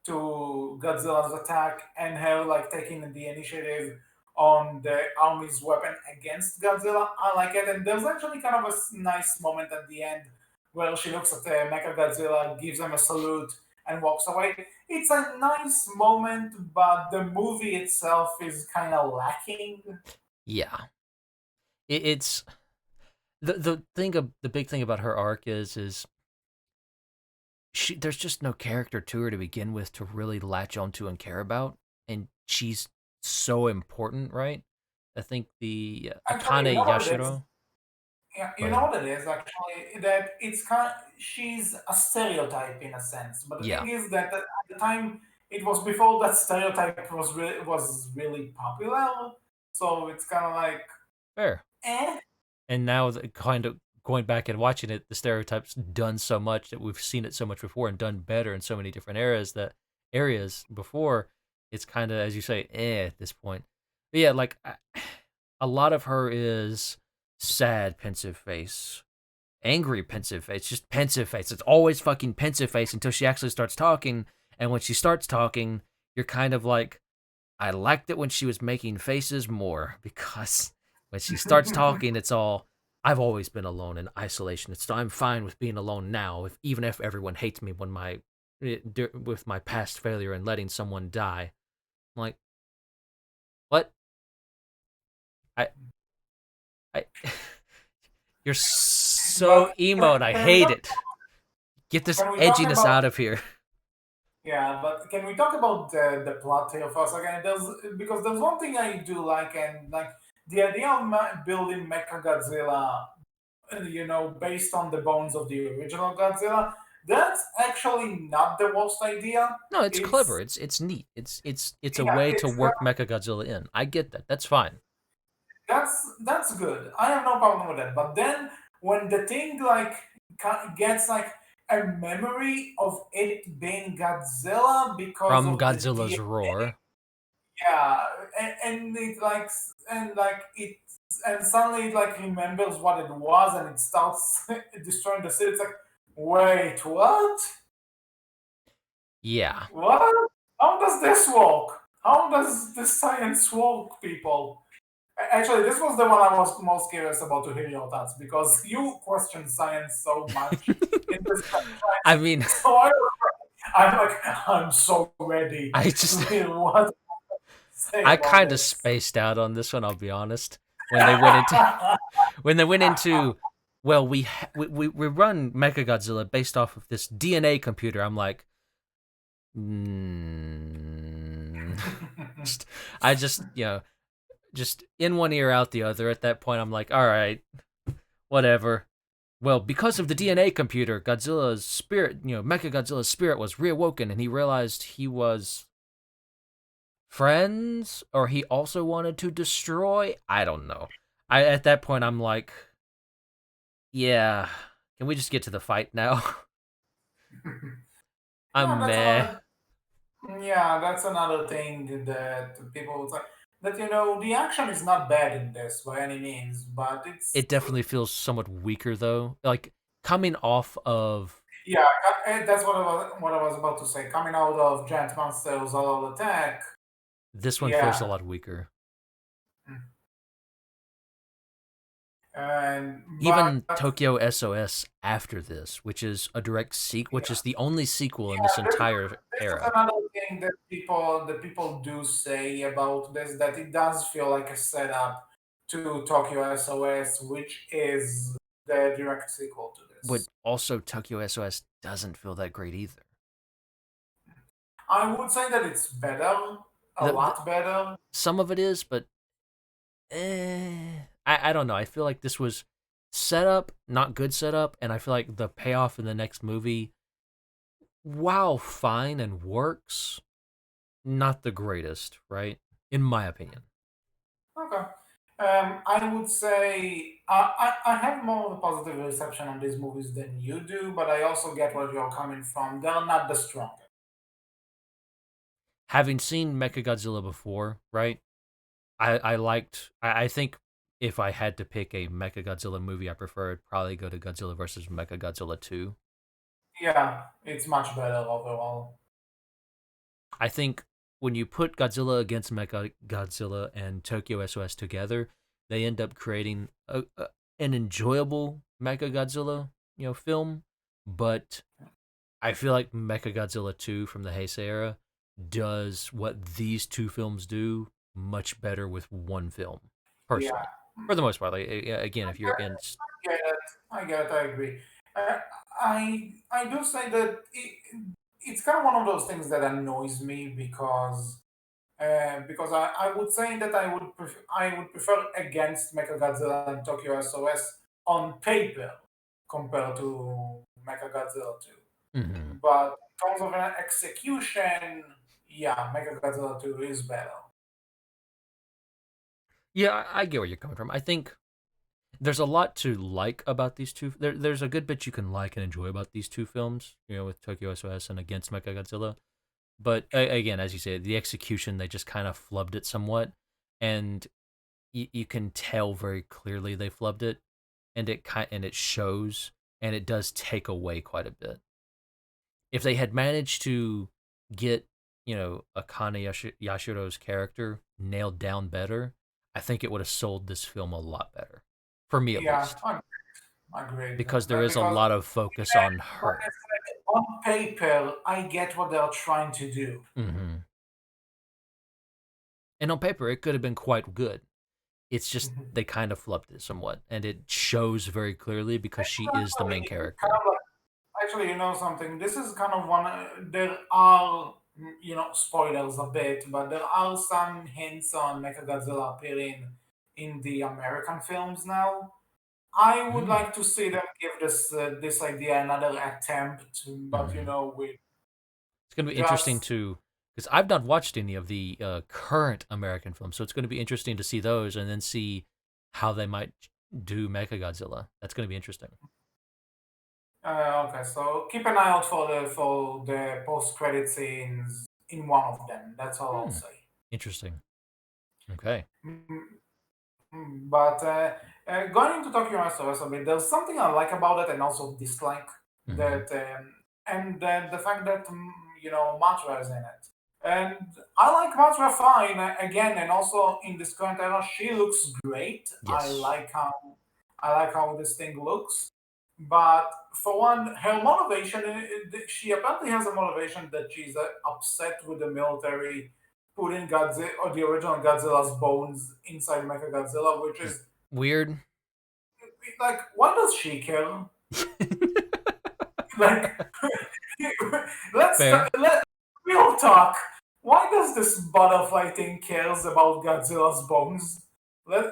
Godzilla's attack and her like taking the initiative on the army's weapon against Godzilla. I like it, and there's actually kind of a nice moment at the end where she looks at the Mecha Godzilla, gives him a salute, and walks away. It's a nice moment, but the movie itself is kind of lacking. Yeah, it's the big thing about her arc is there's just no character to her to begin with to really latch onto and care about, and she's so important, right? I think the Actually, you Akane know what it is? Yashiro. Yeah, Go you know ahead. what it is actually that it's kind of she's a stereotype in a sense, but the Yeah, thing is that at the time it was before that stereotype was really popular, so it's kind of like fair. eh. And now kind of going back and watching it, the stereotypes done so much that we've seen it so much before and done better in so many different areas before. It's kind of, as you say, at this point. But yeah, like a lot of her is sad, pensive face, angry, pensive face, just pensive face. It's always fucking pensive face until she actually starts talking. And when she starts talking, you're kind of like, I liked it when she was making faces more because when she starts talking, it's all I've always been alone in isolation. I'm fine with being alone now, even if everyone hates me with my past failure and letting someone die. I'm like, what? I I you're so But emo and I can we hate talk? it. Get this Can we talk edginess about? out of here. Yeah, but can we talk about the plot here for a second? There's one thing I do like, and like the idea of building Mecha Godzilla, based on the bones of the original Godzilla. That's actually not the worst idea. No, it's clever. It's It's neat. It's a Yeah, way to work Mechagodzilla in. I get that. That's fine. that's good. I have no problem with that. But then when the thing like gets like a memory of it being Godzilla because From of the Godzilla's DNA, roar. yeah, and it like and like it and suddenly it like remembers what it was and it starts destroying the city. It's like, wait, what? Yeah. What? How does this work? How does this science work, people? Actually, this was the one I was most curious about to hear your thoughts because you question science so much in this I franchise. mean, So I'm like, I'm so ready I to just hear what you say I about kind of this. spaced out on this one, I'll be honest. When they went into when they went into well, we run Mechagodzilla based off of this DNA computer. I'm like, mm. just, I just, just in one ear out the other. At that point, I'm like, all right, whatever. Well, because of the DNA computer, Godzilla's spirit, Mechagodzilla's spirit was reawoken, and he realized he was friends, or he also wanted to destroy. I don't know. I At that point I'm like, yeah, can we just get to the fight now? Yeah, I'm that's meh. another. Yeah, that's another thing that people would say. That the action is not bad in this by any means, but it's It definitely feels somewhat weaker though. Like coming off of yeah. That's what I was about to say. Coming out of Giant Monsters All Attack. this one feels a Yeah, lot weaker. and but Even Tokyo SOS after this, which is a direct sequel, which is the only sequel in this yeah, entire this is era, another thing that people do say about this, that it does feel like a setup to Tokyo SOS, which is the direct sequel to but this. also Tokyo SOS doesn't feel that great either. I would say that it's better, a The, lot better. some of it is, but I don't know. I feel like this was setup, not good setup, and I feel like the payoff in the next movie, while fine and works, not the greatest, right? In my opinion. Okay. I would say I have more of a positive reception on these movies than you do, but I also get where you're coming from. They're not the strongest. Having seen Mechagodzilla before, right? I think if I had to pick a Mechagodzilla movie I prefer, I'd probably go to Godzilla versus Mechagodzilla 2. Yeah, it's much better overall. I think when you put Godzilla against Mechagodzilla and Tokyo SOS together, they end up creating an enjoyable Mechagodzilla, film. But I feel like Mechagodzilla 2 from the Heisei era does what these two films do much better with one film, Yeah, personally. For the most part, like, again, if you're in. I get it. I get it. I agree. Uh, I do say that it's kind of one of those things that annoys me because I would say that I would prefer against Mechagodzilla and Tokyo SOS on paper compared to Mechagodzilla 2. Mhm. But in terms of an execution, yeah, Mechagodzilla 2 is better. Yeah, I get where you're coming from. I think there's a lot to like about these two. There's a good bit you can like and enjoy about these two films, with Tokyo SOS and Against Mechagodzilla. But again, as you say, the execution, they just kind of flubbed it somewhat, and you can tell very clearly they flubbed it, and it shows, and it does take away quite a bit. If they had managed to get Akane Yashiro's character nailed down better, I think it would have sold this film a lot better, for me at Yeah, least, agreed. because there is a Because lot of focus on like her. I said, on paper, I get what they're trying to do. Hmm. And on paper, it could have been quite good. It's just Mhm. they kind of flubbed it somewhat, and it shows very clearly because she is the Actually, main kind character. of actually, something. This is kind of one. There are, spoilers a bit, but there are some hints on Mechagodzilla appearing in the American films now. I would Mm. like to see them give this idea another attempt, but Hmm. with It's going to be interesting just to, because I've not watched any of the current American films, so it's going to be interesting to see those and then see how they might do Mechagodzilla. That's going to be interesting. okay. So keep an eye out for the post credit scenes in one of them. That's all I'll Hmm. say. Interesting. Okay. Mm, But going into Tokyo Master a bit, there's something I like about it and also dislike Hmm. that, and the fact that Matra is in it, and I like Matra fine again, and also in this current era, she looks great. I Yes. like how I like how this thing looks, but for one, her motivation, she apparently has a motivation that she's upset with the military putting Godzilla or the original Godzilla's bones inside Mechagodzilla, which is Weird. like, why does she care? Like, Fair. let real talk. Why does this butterfly thing cares about Godzilla's bones? Let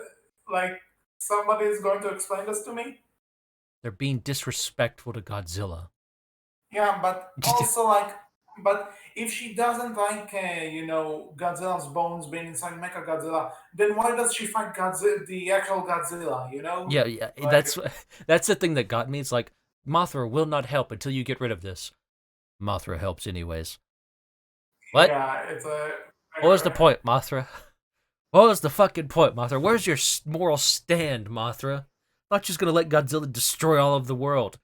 like somebody is going to explain this to me. They're being disrespectful to Godzilla. Yeah, but also like, but if she doesn't like, Godzilla's bones being inside Mecha Godzilla, then why does she fight Godzilla, the actual Godzilla? Yeah, yeah, Like, that's the thing that got me. It's like Mothra will not help until you get rid of this. Mothra helps anyways. What? yeah, it's a. What was the point, Mothra? What was the fucking point, Mothra? Where's your moral stand, Mothra? Not just gonna let Godzilla destroy all of the world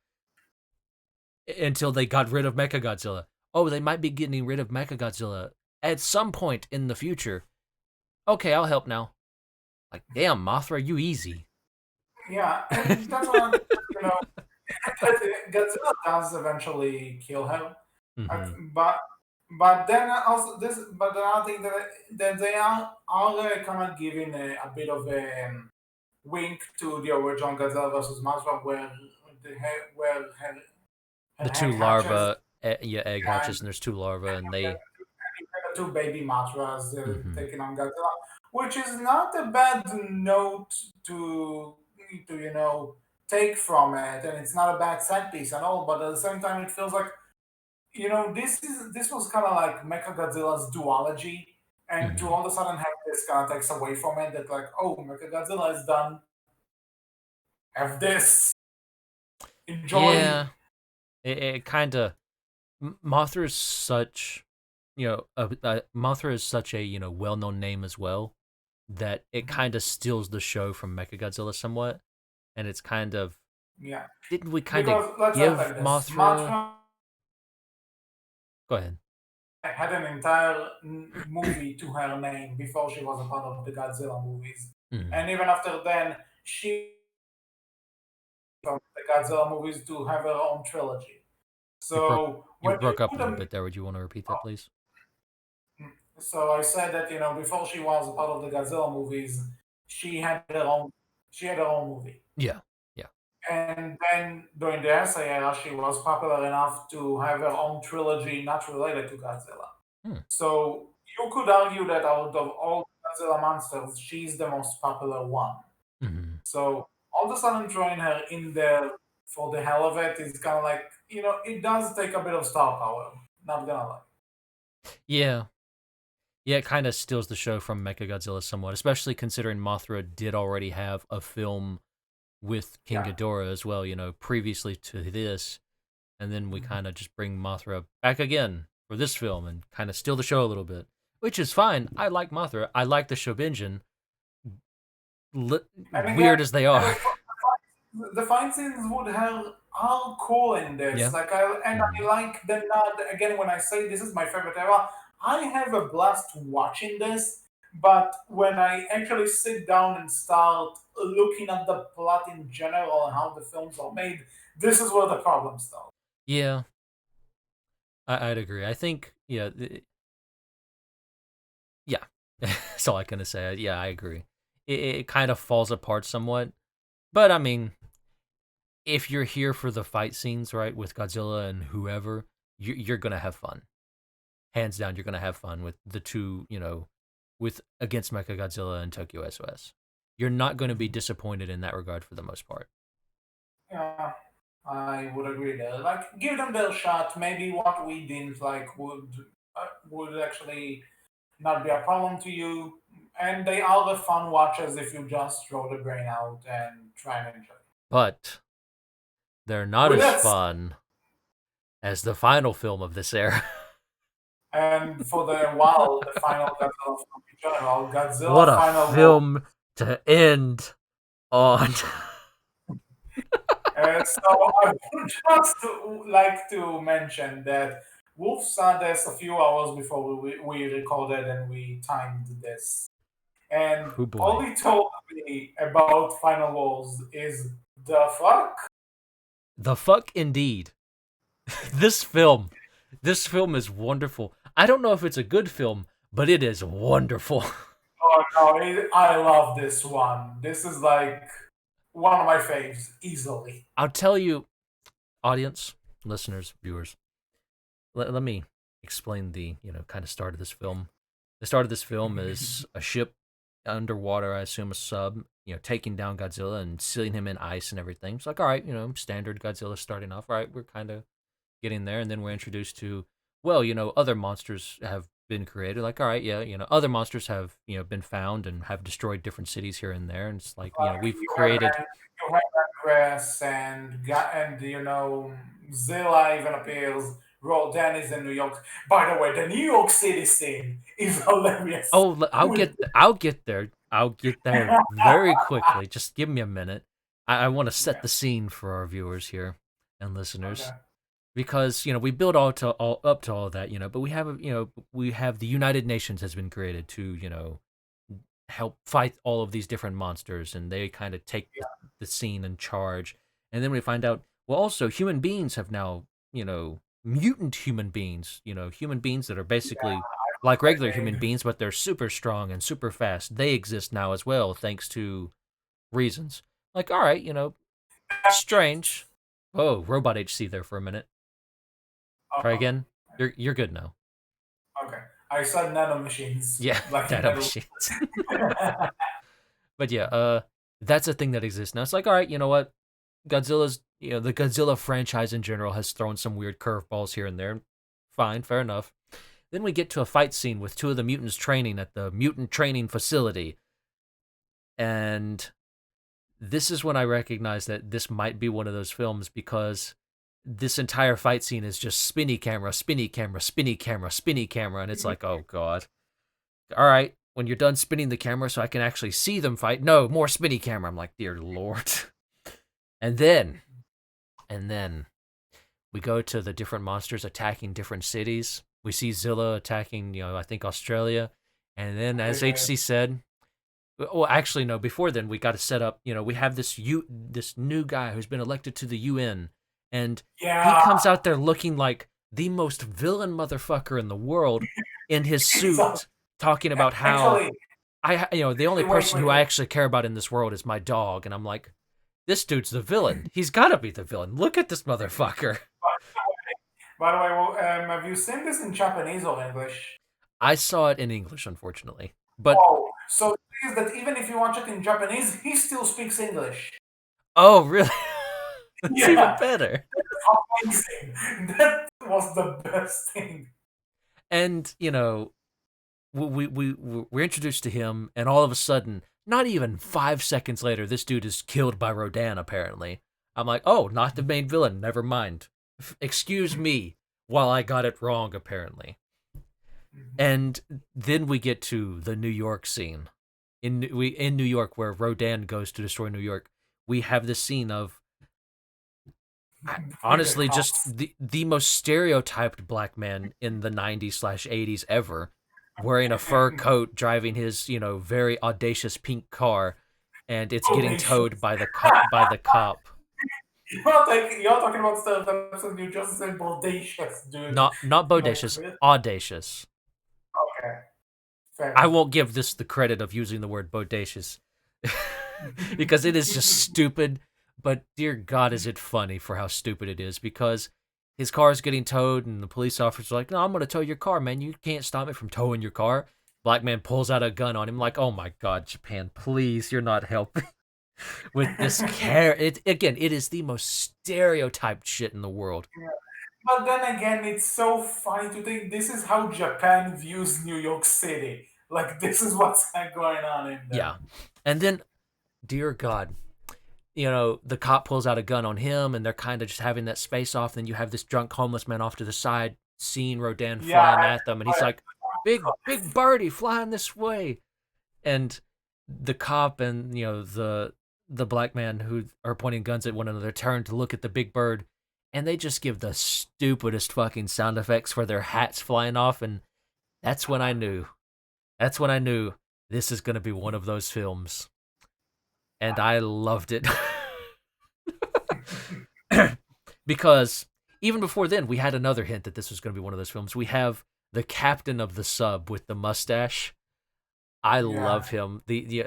until they got rid of Mechagodzilla. Oh, they might be getting rid of Mechagodzilla at some point in the future. Okay, I'll help now. Like, damn, Mothra, you easy. Yeah, and that's what I'm, you know, Godzilla does eventually kill him, uh, Mm-hmm. but but then also but the other thing that they are kind of giving a bit of a wink to the original Godzilla versus Mothra, where her The two egg hatches, larva, yeah, egg yeah, and hatches, and there's two larvae, and you get, they. you get the two baby Mothras Mm-hmm. taking on Godzilla, which is not a bad note to take from it, and it's not a bad set piece at all. But at the same time, it feels like this was kind of like Mechagodzilla's duology, and to Mm-hmm. all of a sudden have this kind of takes away from it. That like, oh, Mechagodzilla is done. Have this. Enjoy. Yeah, it kind of. Mothra is such, Mothra is such a well-known name as well that it kind of steals the show from Mechagodzilla somewhat, and it's kind of Yeah, didn't we kind of because let's say it give like this: Mothra? Matra Go ahead. had an entire movie to her name before she was a part of the Godzilla movies, Mm. and even after then, she from the Godzilla movies to have her own trilogy. You broke So you when you broke up a put little them, bit there. Would you want to repeat that, please? so I said that before she was a part of the Godzilla movies, she had her own she had her own movie. Yeah, yeah. And then during the Heisei era, she was popular enough to have her own trilogy not related to Godzilla. Hmm. So you could argue that out of all Godzilla monsters, she's the most popular one. Mm-hmm. So all of a sudden throwing her in there for the hell of it is kind of like, it does take a bit of star power. Not gonna lie. Yeah, yeah. It kind of steals the show from Mechagodzilla somewhat, especially considering Mothra did already have a film with King Yeah. Ghidorah as well. Previously to this, and then we Mhm. kind of just bring Mothra back again for this film and kind of steal the show a little bit, which is fine. I like Mothra. I like the Shobinjin, And again, weird as they are. the fight scenes would have are cool in this. Yeah. Like I Hmm. like the nod again when I say this is my favorite era. I have a blast watching this, but when I actually sit down and start looking at the plot in general and how the films are made, this is where the problem starts. Yeah, I'd agree. I think, yeah, yeah. That's all I can say. Yeah, I agree. It kind of falls apart somewhat, but I mean, if you're here for the fight scenes, right, with Godzilla and whoever, you're gonna have fun. Hands down, you're gonna have fun with the two, with against Mechagodzilla and Tokyo SOS. You're not going to be disappointed in that regard for the most part. Yeah, I would agree there. Like, give them their shot. Maybe what we didn't like would actually not be a problem to you. And they are the fun watches if you just throw the brain out and try and enjoy. But they're not With as that, fun as the final film of this era. and for the while, the final Godzilla film in general, What Godzilla a Final War. film to end on. So I would just like to mention that Wolf saw this a few hours before we recorded and we timed this. And Oh all boy. he told me about Final Wars is the fuck. The fuck indeed. this film. This film is wonderful. I don't know if it's a good film, but it is wonderful. Oh no, I love this one. This is like one of my faves, easily. I'll tell you, audience, listeners, viewers, let me explain the, kind of start of this film. The start of this film is a ship underwater, I assume a sub, taking down Godzilla and sealing him in ice and everything. It's like, all right, standard Godzilla starting off. All right, we're kind of getting there. And then we're introduced to well, other monsters have been created. Like, all right, yeah, other monsters have, been found and have destroyed different cities here and there. And it's like, Like we've created. You have Grass and Zilla even appears. Rodan is in New York. By the way, the New York City scene is hilarious. Oh, I'll get there. I'll get there very quickly. Just give me a minute. I want to set Okay, the scene for our viewers here and listeners okay. because we build all up to all that, but we have the United Nations has been created to help fight all of these different monsters, and they kind of take the scene in charge. And then we find out, well, also human beings have now, mutant human beings, human beings that are basically like regular human And beings, but they're super strong and super fast. They exist now as well, thanks to reasons. Like, all right, strange. Oh, Robot HC there for a minute. Try oh, again. You're good now. okay. I saw nanomachines Yeah, like in data metal. machines. But yeah, that's a thing that exists now. It's like, all right, you know what? The Godzilla franchise in general has thrown some weird curveballs here and there. Fine, fair enough. Then we get to a fight scene with two of the mutants training at the mutant training facility. And this is when I recognize that this might be one of those films because this entire fight scene is just spinny camera, spinny camera, spinny camera, spinny camera. And it's like, oh, God. All right, when you're done spinning the camera so I can actually see them fight, no, more spinny camera. I'm like, dear Lord. And then, and then we go to the different monsters attacking different cities. We see Zilla attacking, I think Australia. And then, as Yeah. HC said, well, actually, no, before then, we got to set up, we have this new guy who's been elected to the UN. And he Yeah, comes out there looking like the most villain motherfucker in the world in his so suit, talking about how actually, the only wait, person who wait, I wait. actually care about in this world is my dog. And I'm like, this dude's the villain. He's got to be the villain. Look at this motherfucker. By the way, well, have you seen this in Japanese or English? I saw it in English, unfortunately. But, Oh, so the thing is that even if you watch it in Japanese, he still speaks English. oh, really? That's even Yeah, better. that's amazing. That was the best thing. And, we're introduced to him, and all of a sudden, not even 5 seconds later, this dude is killed by Rodan, apparently. I'm like, oh, not the main villain. Never mind. Excuse me while I got it wrong, apparently. And then we get to the New York scene. In New York, where Rodan goes to destroy New York, we have this scene of With the honestly just cops. the most stereotyped black man in the 90s/80s ever, wearing a fur coat, driving his very audacious pink car, and it's getting towed Audacious. by the cop. You're talking about stereotypes and you just said bodacious, dude. Not Like, bodacious, really? audacious. Okay, fair I enough. won't give this the credit of using the word bodacious because it is just stupid. But dear God, is it funny for how stupid it is? Because his car is getting towed, and the police officer's like, "No, I'm gonna tow your car, man. You can't stop me from towing your car." Black man pulls out a gun on him, like, "Oh my God, Japan, please, you're not helping with this care." It is the most stereotyped shit in the world. But then again, it's so funny to think this is how Japan views New York City. Like, this is what's going on in Yeah, them. and then, dear God, the cop pulls out a gun on him, and they're kind of just having that space off. Then you have this drunk homeless man off to the side, seeing Rodan Yeah, flying at them, and he's like, "Big birdie flying this way." And the cop and the black man who are pointing guns at one another turn to look at the big bird, and they just give the stupidest fucking sound effects for their hats flying off, and that's when I knew. That's when I knew this is going to be one of those films, and I loved it. Because even before then, we had another hint that this was going to be one of those films. We have the captain of the sub with the mustache. I yeah. love him.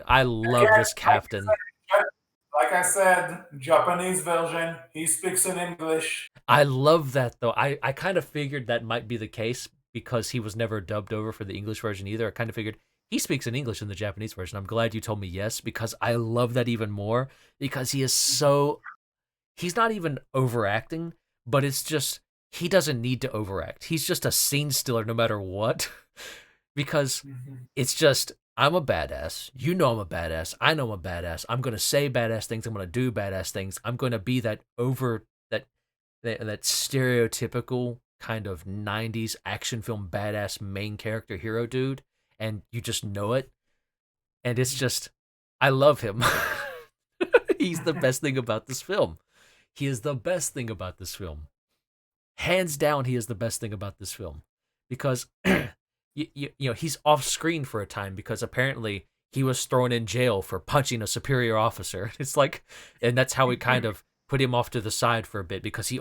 I love Again, this captain. like I said, Japanese version, he speaks in English. I love that though. I kind of figured that might be the case because he was never dubbed over for the English version either. I kind of figured he speaks in English in the Japanese version. I'm glad you told me yes because I love that even more because he's not even overacting, but it's just he doesn't need to overact. He's just a scene stealer no matter what. Because Mhm. it's just, I'm a badass. You know I'm a badass. I know I'm a badass. I'm gonna say badass things. I'm gonna do badass things. I'm gonna be that over that stereotypical kind of '90s action film badass main character hero dude, and you just know it. And it's just, I love him. He's the best thing about this film. He is the best thing about this film. Hands down, he is the best thing about this film because he's off screen for a time because apparently he was thrown in jail for punching a superior officer. It's like, and that's how we kind of put him off to the side for a bit because he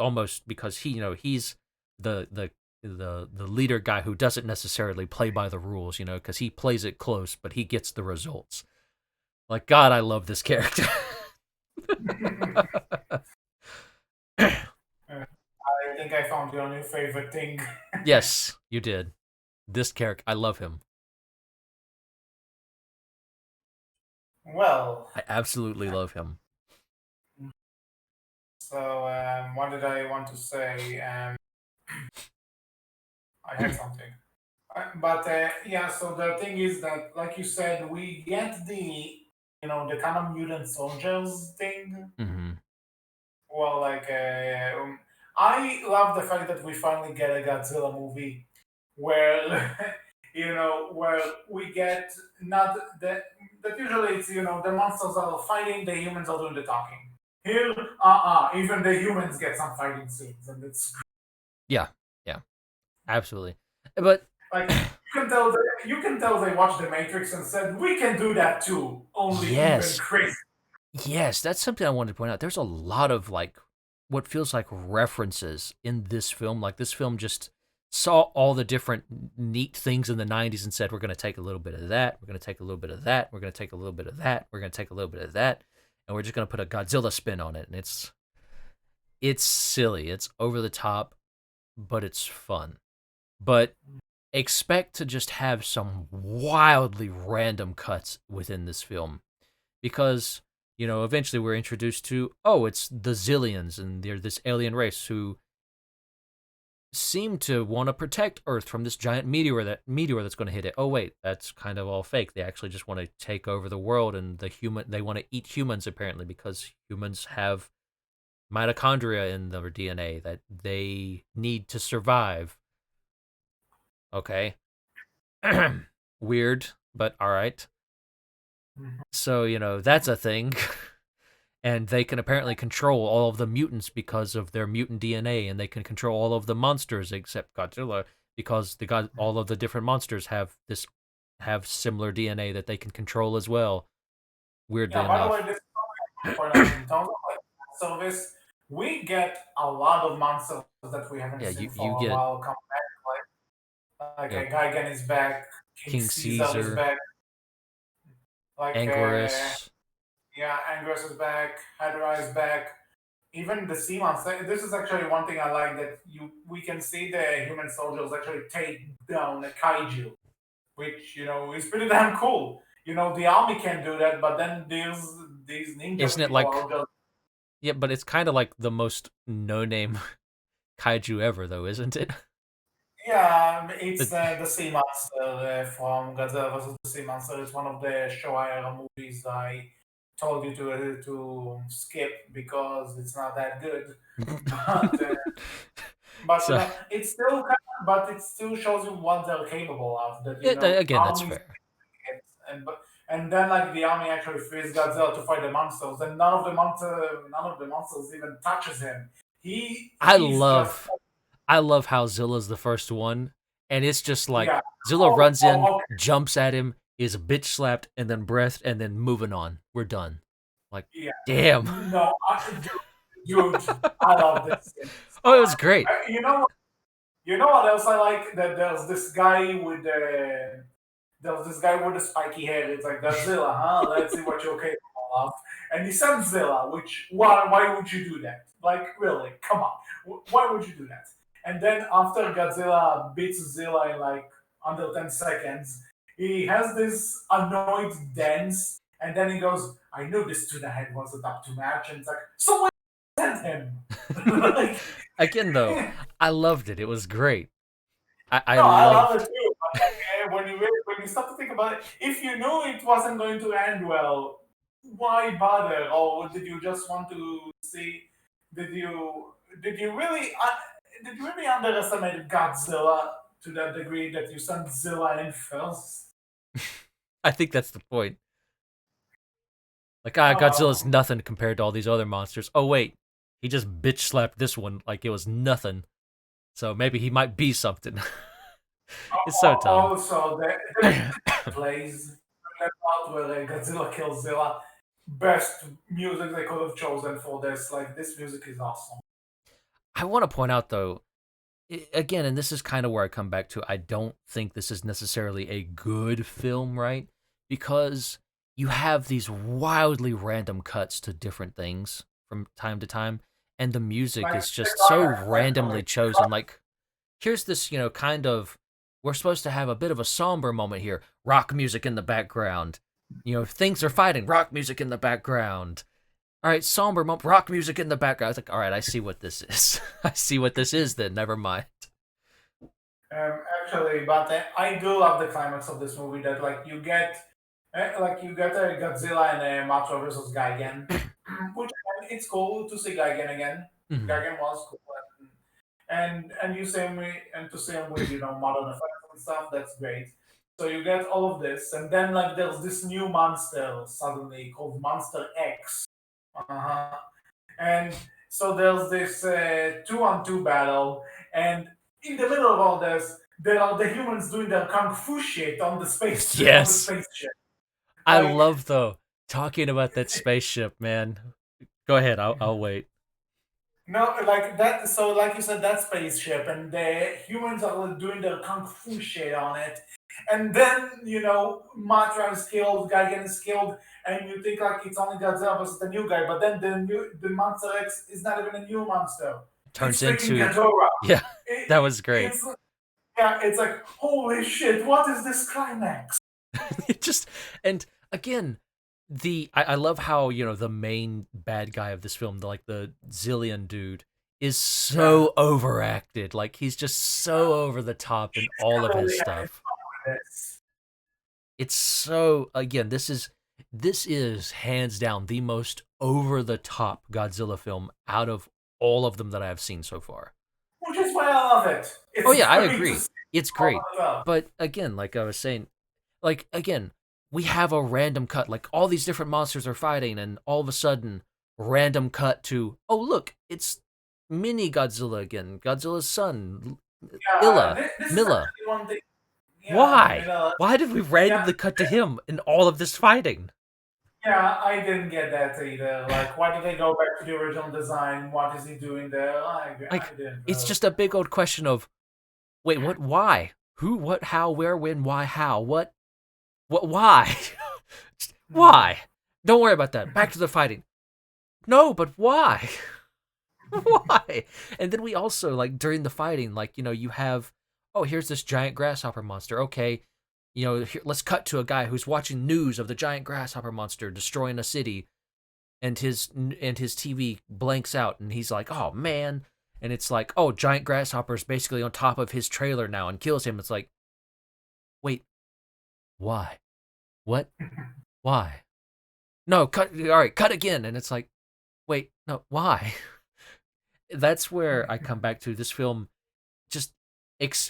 he's the leader guy who doesn't necessarily play by the rules, because he plays it close, but he gets the results. Like, God, I love this character. I think I found your new favorite thing. Yes, you did. This character, I love him. Well, I absolutely love him. so what did I want to say? I had something. But yeah, so the thing is that, like you said, we get the kind of mutant soldiers thing. Hmm. Well, like, I love the fact that we finally get a Godzilla movie where, where we get not that usually it's, the monsters are fighting, the humans are doing the talking. Here, even the humans get some fighting scenes, and it's Yeah, yeah, absolutely. But like you can tell they watched The Matrix and said we can do that too, only even yes, crazy. yes, that's something I wanted to point out. There's a lot of like what feels like references in this film. Like this film just saw all the different neat things in the '90s and said, "We're going to take a little bit of that. We're going to take a little bit of that. We're going to take a little bit of that. We're going to take a little bit of that, and we're just going to put a Godzilla spin on it." And it's silly. It's over the top, but it's fun. But expect to just have some wildly random cuts within this film because eventually we're introduced to, oh, it's the Zillions and they're this alien race who seem to want to protect Earth from this giant meteor that's going to hit it. Oh wait, that's kind of all fake. They actually just want to take over the world, and they want to eat humans apparently because humans have mitochondria in their DNA that they need to survive. Okay. Weird, but all right. Mhm. So, that's a thing. And they can apparently control all of the mutants because of their mutant DNA, and they can control all of the monsters except Godzilla because all of the different monsters have similar DNA that they can control as well. Weirdly Yeah, by the way, enough. this is something I want to point out in terms of like service. We get a lot of monsters that we haven't Yeah, seen you for a get while come back. Like you know Gigan is back, King King Caesar is Caesar, back. Like Anguirus. yeah, Angus is back, Hydra is back. Even the sea monster. This is actually one thing I like that we can see the human soldiers actually take down a kaiju, which is pretty damn cool. The army can do that, but then these ninja Isn't it people like, are just yeah, but it's kind of like the most no-name kaiju ever though, isn't it? yeah. The, It's the sea monster from Godzilla vs. the Sea Monster. It's one of the Showa movies I told you to skip because it's not that good. But But so it still shows you what they're capable of. That again, that's armies fair. get, and then like the army actually frees Godzilla to fight the monsters, and none of the monsters even touches him. I He's just love I love how Zilla's the first one, and it's just like yeah. Zilla Oh, runs in, oh, okay. jumps at him, is bitch slapped, and then breathed, and then moving on. We're done. Like, Yeah. damn. No, dude, I love this thing Oh, so it was much. great. You know what else I like? That there's this guy with the spiky hair. It's like Godzilla, huh? Let's see what you're capable of. And he sends Zilla, which why would you do that? Like really, come on, why would you do that? And then after Godzilla beats Zilla in like under 10 seconds, he has this annoyed dance, and then he goes, "I knew this tuna head wasn't up to match," and it's like, so why send him? Like, Again, though, I loved it. It was great. I no, I love it loved. too. But like, when you start to think about it, if you knew it wasn't going to end well, why bother? Or did you just want to see? Did you did you really did you really underestimate Godzilla to that degree that you sent Zilla in first? I think that's the point. Like, Oh Godzilla's well. nothing compared to all these other monsters. Oh wait, he just bitch slapped this one like it was nothing. So maybe he might be something. It's so dumb. Also, the music plays that part where Godzilla kills Zilla. Best music they could have chosen for this. Like this music is awesome. I want to point out though, again, and this is kind of where I come back to, I don't think this is necessarily a good film, right? Because you have these wildly random cuts to different things from time to time, and the music Like is the just so climax, randomly actually. chosen. Like, here's this, kind of, we're supposed to have a bit of a somber moment here. Rock music in the background. Things are fighting, rock music in the background. All right, somber moment, rock music in the background. I was like, all right, I see what this is. I see what this is then. Never mind. Actually, but I do love the climax of this movie. That like you get a Godzilla and a Mothra versus Gigan, which it's cool to see Gigan again. Mhm. Gigan was cool, and you see him and to see him with modern effects and stuff. That's great. So you get all of this, and then like there's this new monster suddenly called Monster X. Uh-huh. And so there's this two-on-two battle, and in the middle of all this, there are the humans doing their kung fu shit on the space on the Yes. spaceship. I Like love though talking about that spaceship, man. Go ahead. I'll wait. no, like that. So like you said, that spaceship, and the humans are doing their kung fu shit on it, and then Matra is killed, Gigan is killed, and you think like it's only Godzilla versus the new guy, but then the Monster X is not even a new monster. Turns It's freaking into Ghidorah. yeah, It, that was great. it's Yeah, it's like, holy shit, what is this climax? It just and again, I love how, the main bad guy of this film, the Zillion dude, is Yeah, so overacted. Like he's just so over the top in all of his totally having stuff. fun with this. It's so again, this is hands down the most over the top Godzilla film out of all of them that I have seen so far. Which is why I love it. Oh It's yeah, I great to agree. see It's all great. of them. But again, like I was saying, like again, we have a random cut. Like all these different monsters are fighting, and all of a sudden, random cut to, oh look, it's mini Godzilla again. Godzilla's son, Yeah, Illa, this is Milla. actually one thing. Yeah, Why? Why did we yeah, randomly cut to him in all of this fighting? yeah, I didn't get that either. Like, why did they go back to the original design? What is he doing there? I Like, didn't it's know. just a big old question of, wait, what, why? Who, what, how, where, when, why, how? What, why? Why? Don't worry about that. Back to the fighting. No, but why? Why? And then we also, like, during the fighting, like, you have, oh, here's this giant grasshopper monster. Okay, here, let's cut to a guy who's watching news of the giant grasshopper monster destroying a city, and his TV blanks out, and he's like, oh man. And it's like, oh, giant grasshopper's basically on top of his trailer now and kills him. It's like, wait, why? What? Why? No, cut. All right, cut again. And it's like, wait, no, why? That's where I come back to this film. Just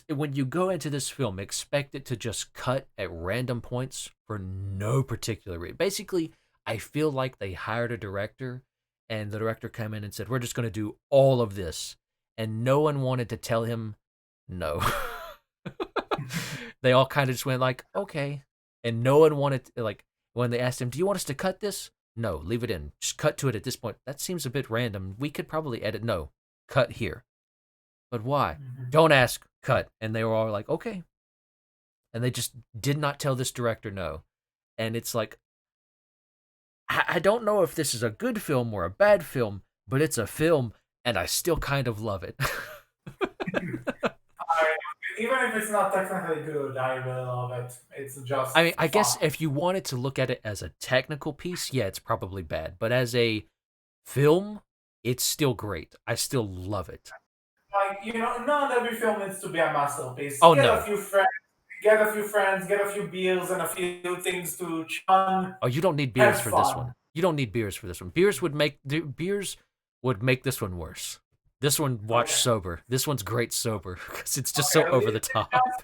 when you go into this film, expect it to just cut at random points for no particular reason. Basically, I feel like they hired a director, and the director came in and said, "We're just going to do all of this," and no one wanted to tell him no. They all kind of just went like, "Okay," and no one wanted like when they asked him, "Do you want us to cut this?" No, leave it in. Just cut to it at this point. That seems a bit random. We could probably edit. No, cut here. But why? Don't ask. Cut. And they were all like, okay. And they just did not tell this director no. And it's like, I don't know if this is a good film or a bad film, but it's a film, and I still kind of love it. I, Even if it's not technically good, I really love it. It's I just mean, I fun. guess if you wanted to look at it as a technical piece, yeah, it's probably bad. But as a film, it's still great. I still love it. Like, not every film needs to be a masterpiece. Oh no. Get a few beers and a few things to chun, Oh, you don't need beers have for this one. fun. You don't need beers for this one. Beers would make this one worse. This one watch Okay. sober. This one's great sober because it's just so Okay. over the top. Just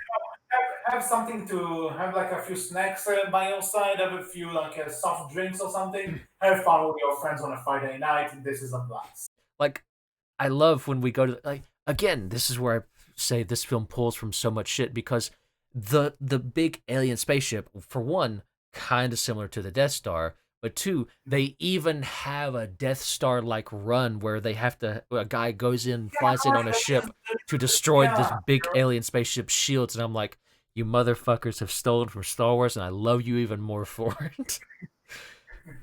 have something to have, like a few snacks by your side, have a few like soft drinks or something. Have fun with your friends on a Friday night. This is a blast. Like I love when we go to like again. This is where I say this film pulls from so much shit because the big alien spaceship for one kind of similar to the Death Star, but two they even have a Death Star like run where they have to a guy goes in flies in on a ship to destroy this Yeah. big alien spaceship shields, and I'm like, you motherfuckers have stolen from Star Wars, and I love you even more for it.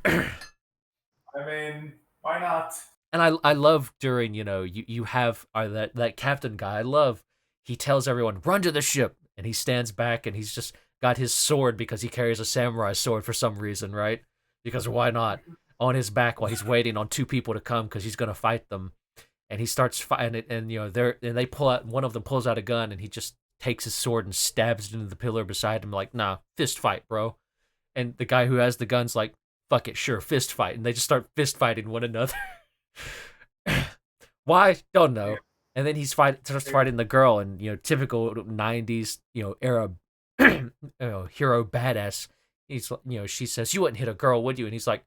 I mean, why not? And I love during you have that captain guy. I love he tells everyone run to the ship, and he stands back and he's just got his sword because he carries a samurai sword for some reason, right? Because why not? On his back while he's waiting on two people to come because he's gonna fight them, and he starts fighting it, and they pull out one of them pulls out a gun and he just takes his sword and stabs it into the pillar beside him like nah fist fight bro, and the guy who has the gun's like fuck it sure fist fight, and they just start fist fighting one another. Why? Don't know. And then starts fighting the girl, and typical '90s era hero badass. He's she says you wouldn't hit a girl, would you? And he's like,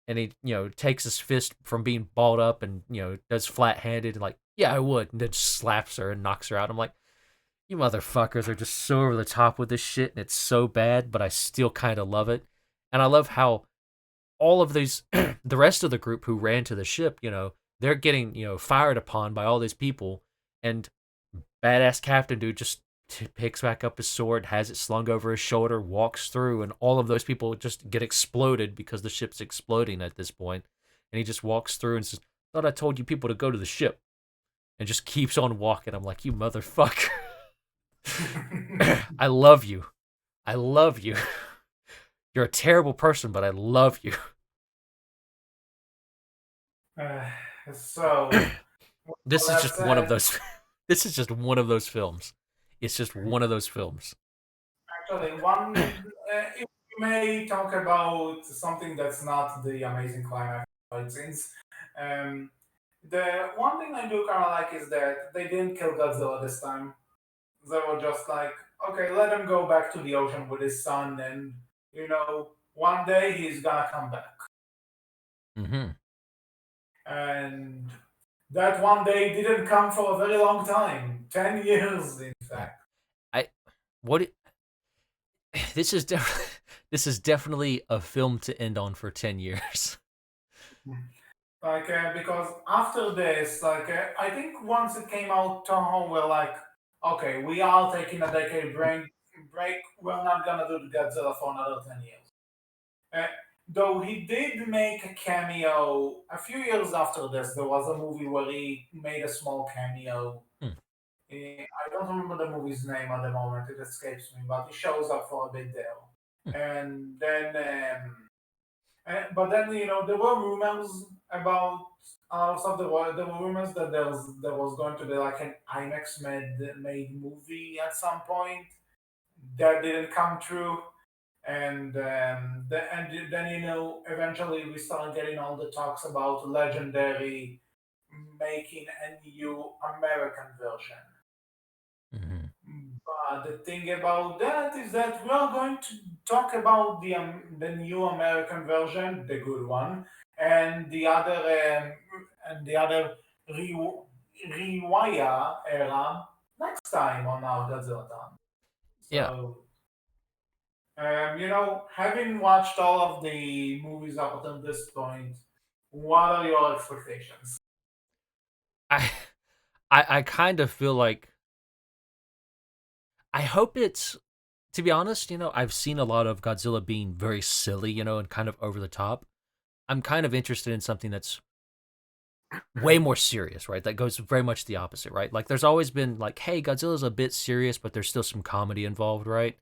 and he takes his fist from being balled up and does flat handed and like yeah I would, and then slaps her and knocks her out. I'm like you motherfuckers are just so over the top with this shit, and it's so bad, but I still kind of love it, and I love how all of these the rest of the group who ran to the ship, they're getting, fired upon by all these people, and badass captain dude just picks back up his sword, has it slung over his shoulder, walks through, and all of those people just get exploded because the ship's exploding at this point. And he just walks through and says, "Thought I told you people to go to the ship," and just keeps on walking. I'm like, you motherfucker. I love you. I love you. You're a terrible person, but I love you. Uh, so, This well, is that just one of said, those. This is just one of those films. It's just one of those films. actually, if we may talk about something that's not the amazing climax fight scenes. Um, the one thing I do kind of like is that they didn't kill Godzilla this time. They were just like, okay, let him go back to the ocean with his son, and one day he's gonna come back. Hmm. And that one day didn't come for a very long time, 10 years, in Yeah. fact. I what it, this is this is definitely a film to end on for 10 years. Like, because after this, like, I think once it came out, Toho were like, okay, we are taking a decade break. We're not gonna do the Godzilla for another 10 years. Uh, though he did make a cameo a few years after this. There was a movie where he made a small cameo. Hmm. I don't remember the movie's name at the moment; it escapes me. But he shows up for a bit there, Hmm. and then, but then there were rumors about also there were rumors that there was going to be like an IMAX made movie at some point that didn't come true, and then eventually we started getting all the talks about Legendary making a new American version. Hmm. But the thing about that is that we are going to talk about the new American version, the good one, and the other re- rewire era next time on our Godzilla Town. Yeah. So, having watched all of the movies up until this point, what are your expectations? I I kind of feel like I hope it's to be honest, I've seen a lot of Godzilla being very silly, and kind of over the top. I'm kind of interested in something that's way more serious, right? That goes very much the opposite, right? Like there's always been like, hey, Godzilla's a bit serious, but there's still some comedy involved, right?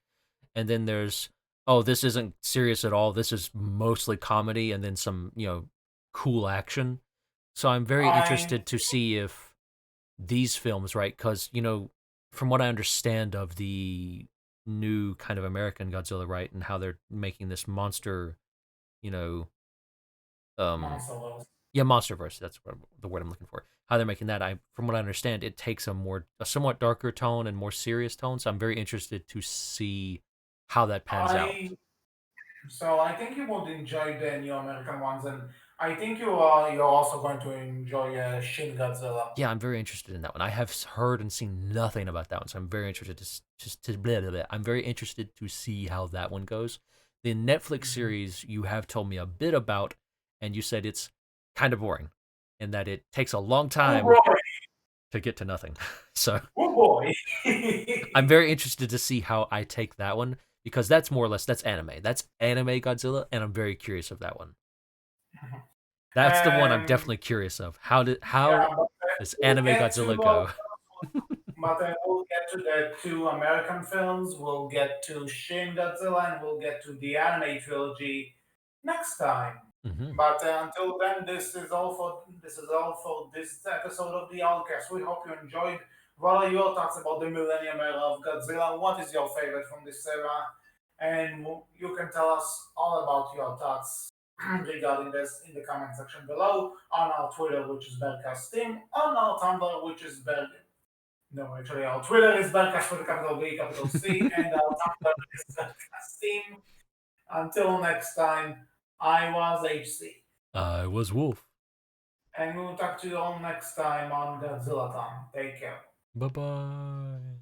And then there's, oh, this isn't serious at all. This is mostly comedy and then some, cool action. So I'm very I interested to see if these films, right? Because from what I understand of the new kind of American Godzilla, right, and how they're making this monster, you know, um, Monster. yeah, MonsterVerse. That's the word I'm looking for. How they're making that, from what I understand, it takes a somewhat darker tone and more serious tone. So I'm very interested to see how that pans out. I So I think you would enjoy the new American ones, and I think you're also going to enjoy Shin Godzilla. Yeah, I'm very interested in that one. I have heard and seen nothing about that one, so I'm very interested to blah, blah, blah. I'm very interested to see how that one goes. The Netflix Mhm. series you have told me a bit about, and you said it's kind of boring, and that it takes a long Oh time boy! to get to nothing. So Oh boy! I'm very interested to see how I take that one because that's more or less that's anime. That's anime Godzilla, and I'm very curious of that one. That's the one I'm um, definitely curious of. How yeah, but does we'll anime get Godzilla to go? we'll get to the two American films. We'll get to Shin Godzilla, and we'll get to the anime trilogy next time. Hmm. But until then, this is all for this episode of the Outcast. We hope you enjoyed. What are your thoughts about the Millennium Era of Godzilla? What is your favorite from this era? And you can tell us all about your thoughts regarding this in the comment section below on our Twitter, which is Bearcast Team, on our Tumblr, which is Bear. No, actually, our Twitter is Bearcast with a capital B, capital C, and our Tumblr is Bearcast Team. Until next time, I was HC. I was Wolf. And we'll talk to you all next time on Godzilla Time. Take care. Bye bye.